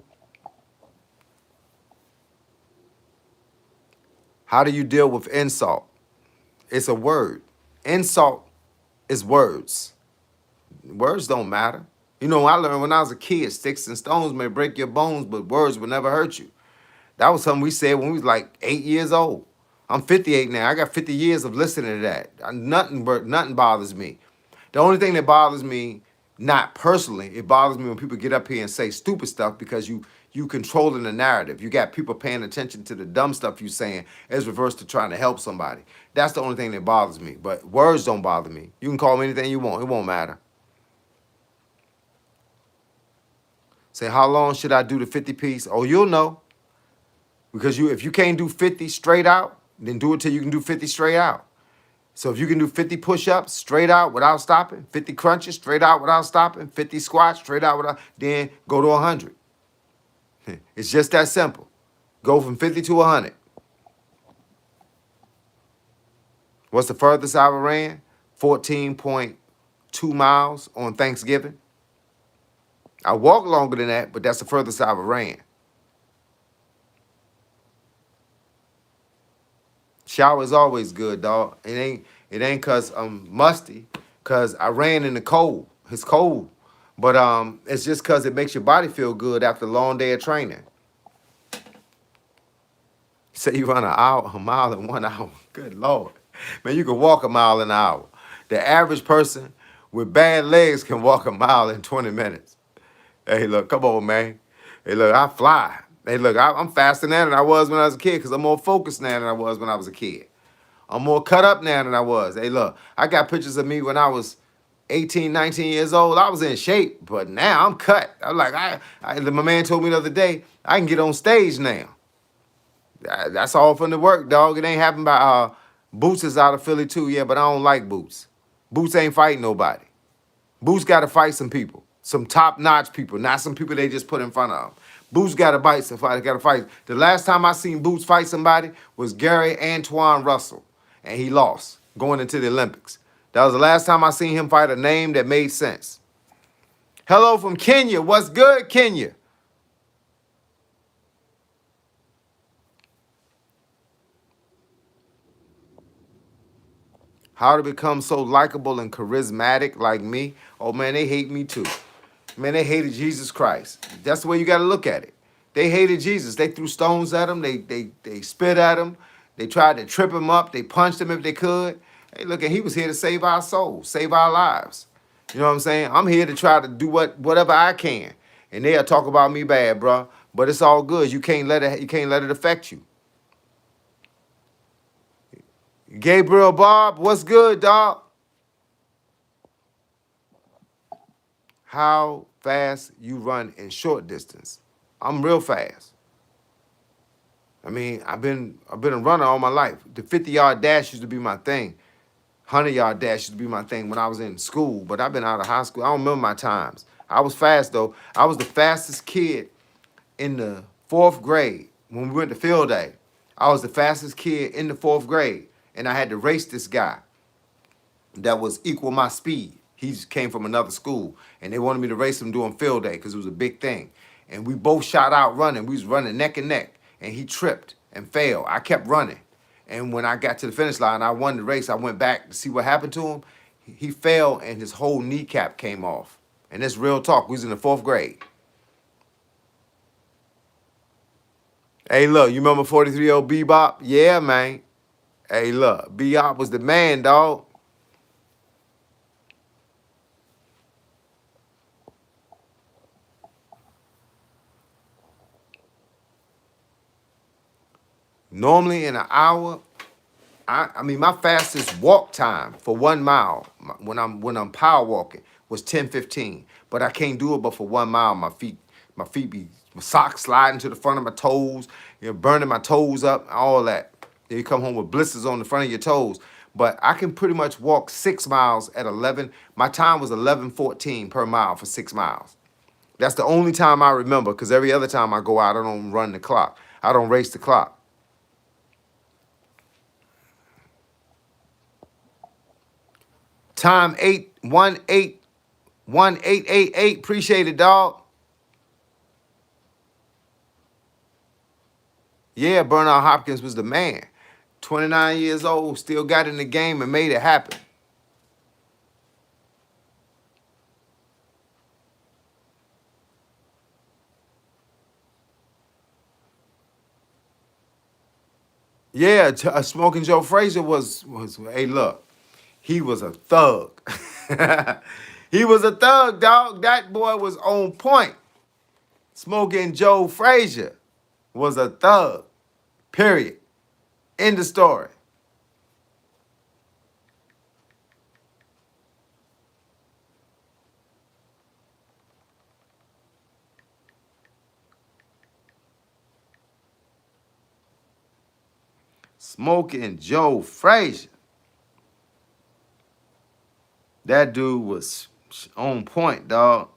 How do you deal with insult? It's a word. Insult is words. Words don't matter. You know, I learned when I was a kid, sticks and stones may break your bones, but words will never hurt you. That was something we said when we was like 8 years old. I'm 58 now. I got 50 years of listening to that. Nothing bothers me. The only thing that bothers me, not personally, it bothers me when people get up here and say stupid stuff because you controlling the narrative. You got people paying attention to the dumb stuff you saying as reverse to trying to help somebody. That's the only thing that bothers me. But words don't bother me. You can call me anything you want. It won't matter. Say, how long should I do the 50 piece? Oh, you'll know. Because if you can't do 50 straight out, then do it till you can do 50 straight out. So if you can do 50 push-ups straight out without stopping, 50 crunches straight out without stopping, 50 squats straight out without, then go to 100. It's just that simple. Go from 50 to 100. What's the furthest I ever ran? 14.2 miles on Thanksgiving. I walked longer than that, but that's the furthest I ever ran. Shower is always good, dog. It ain't cause I'm musty, cause I ran in the cold. It's cold. But it's just cause it makes your body feel good after a long day of training. Say you run a mile in 1 hour. Good Lord. Man, you can walk a mile in an hour. The average person with bad legs can walk a mile in 20 minutes. Hey, look, come on, man. Hey, look, I fly. Hey, look, I'm faster now than I was when I was a kid because I'm more focused now than I was when I was a kid. I'm more cut up now than I was. Hey, look, I got pictures of me when I was 18, 19 years old. I was in shape, but now I'm cut. I'm like, my man told me the other day, I can get on stage now. That's all from the work, dog. It ain't happened by Boots is out of Philly too, yeah, but I don't like Boots. Boots ain't fighting nobody. Boots got to fight some people, some top-notch people, not some people they just put in front of him. Boots got to fight somebody, got to fight. The last time I seen Boots fight somebody was Gary Antoine Russell, and he lost going into the Olympics. That was the last time I seen him fight a name that made sense. Hello from Kenya. What's good, Kenya? How to become so likable and charismatic like me? Oh, man, they hate me too. Man, they hated Jesus Christ. That's the way you got to look at it. They hated Jesus. They threw stones at him. They spit at him. They tried to trip him up. They punched him if they could. Hey, look, and he was here to save our souls, save our lives. You know what I'm saying? I'm here to try to do whatever I can. And they'll talk about me bad, bro. But it's all good. You can't let it affect you. Gabriel Bob, what's good, dog? How fast you run in short distance? I'm real fast. I mean, I've been a runner all my life. The 50-yard dash used to be my thing. 100-yard dash used to be my thing when I was in school, but I've been out of high school. I don't remember my times. I was fast, though. I was the fastest kid in the 4th grade when we went to field day. I was the fastest kid in the 4th grade, and I had to race this guy that was equal my speed. He just came from another school, and they wanted me to race him during field day because it was a big thing. And we both shot out running. We was running neck and neck, and he tripped and fell. I kept running. And when I got to the finish line, I won the race. I went back to see what happened to him. He fell, and his whole kneecap came off. And that's real talk. We was in the 4th grade. Hey, look, you remember 43-year-old Bebop? Yeah, man. Hey, look, Bebop was the man, dog. Normally in an hour, I mean my fastest walk time for 1 mile when I'm power walking was 10:15. But I can't do it but for 1 mile. My feet My feet be, my socks sliding to the front of my toes, burning my toes up, all that. Then you come home with blisters on the front of your toes. But I can pretty much walk 6 miles at 11. My time was 11:14 per mile for 6 miles. That's the only time I remember, because every other time I go out, I don't run the clock. I don't race the clock. Time 8181888. Appreciate it, dog. Yeah, Bernard Hopkins was the man. 29 years old, still got in the game and made it happen. Yeah, Smoking Joe Frazier was hey, look, he was a thug. He was a thug, dog. That boy was on point. Smoking Joe Frazier was a thug. Period. End of story. Smoking Joe Frazier. That dude was on point, dog.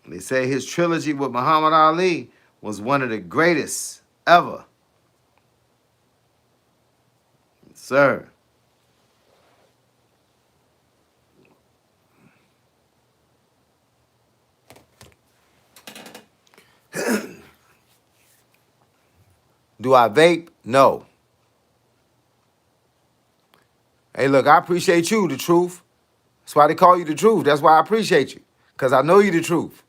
They say his trilogy with Muhammad Ali was one of the greatest ever. Sir. Do I vape? No. Hey, look, I appreciate you, the truth. That's why they call you the truth. That's why I appreciate you, because I know you the truth.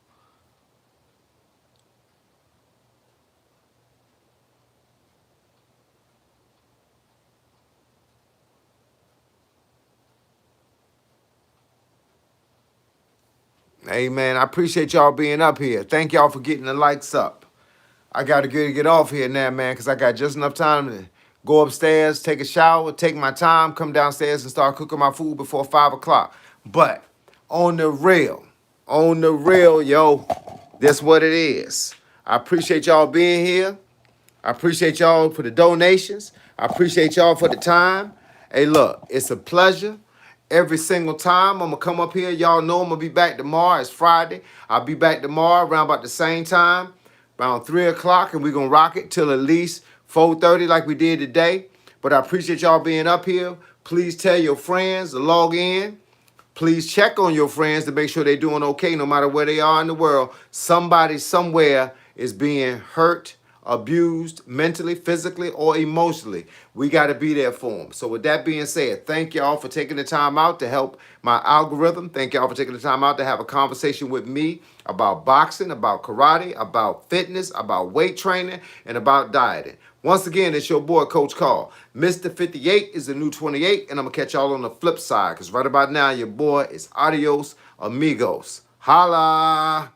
Hey, man, I appreciate y'all being up here. Thank y'all for getting the likes up. I got to get off here now, man, because I got just enough time to go upstairs, take a shower, take my time, come downstairs and start cooking my food before 5 o'clock. But on the real, yo, that's what it is. I appreciate y'all being here. I appreciate y'all for the donations. I appreciate y'all for the time. Hey, look, it's a pleasure. Every single time I'm gonna come up here, y'all know I'm gonna be back tomorrow. It's Friday. I'll be back tomorrow around about the same time, around 3 o'clock, and we're gonna rock it till at least 4:30 like we did today. But I appreciate y'all being up here. Please tell your friends to log in. Please check on your friends to make sure they're doing okay no matter where they are in the world. Somebody somewhere is being hurt, abused mentally, physically, or emotionally. We got to be there for them. So with that being said, thank y'all for taking the time out to help my algorithm. Thank y'all for taking the time out to have a conversation with me about boxing, about karate, about fitness, about weight training, and about dieting. Once again, it's your boy, Coach Carl. Mr. 58 is the new 28, and I'm going to catch y'all on the flip side, because right about now, your boy is adios amigos. Holla!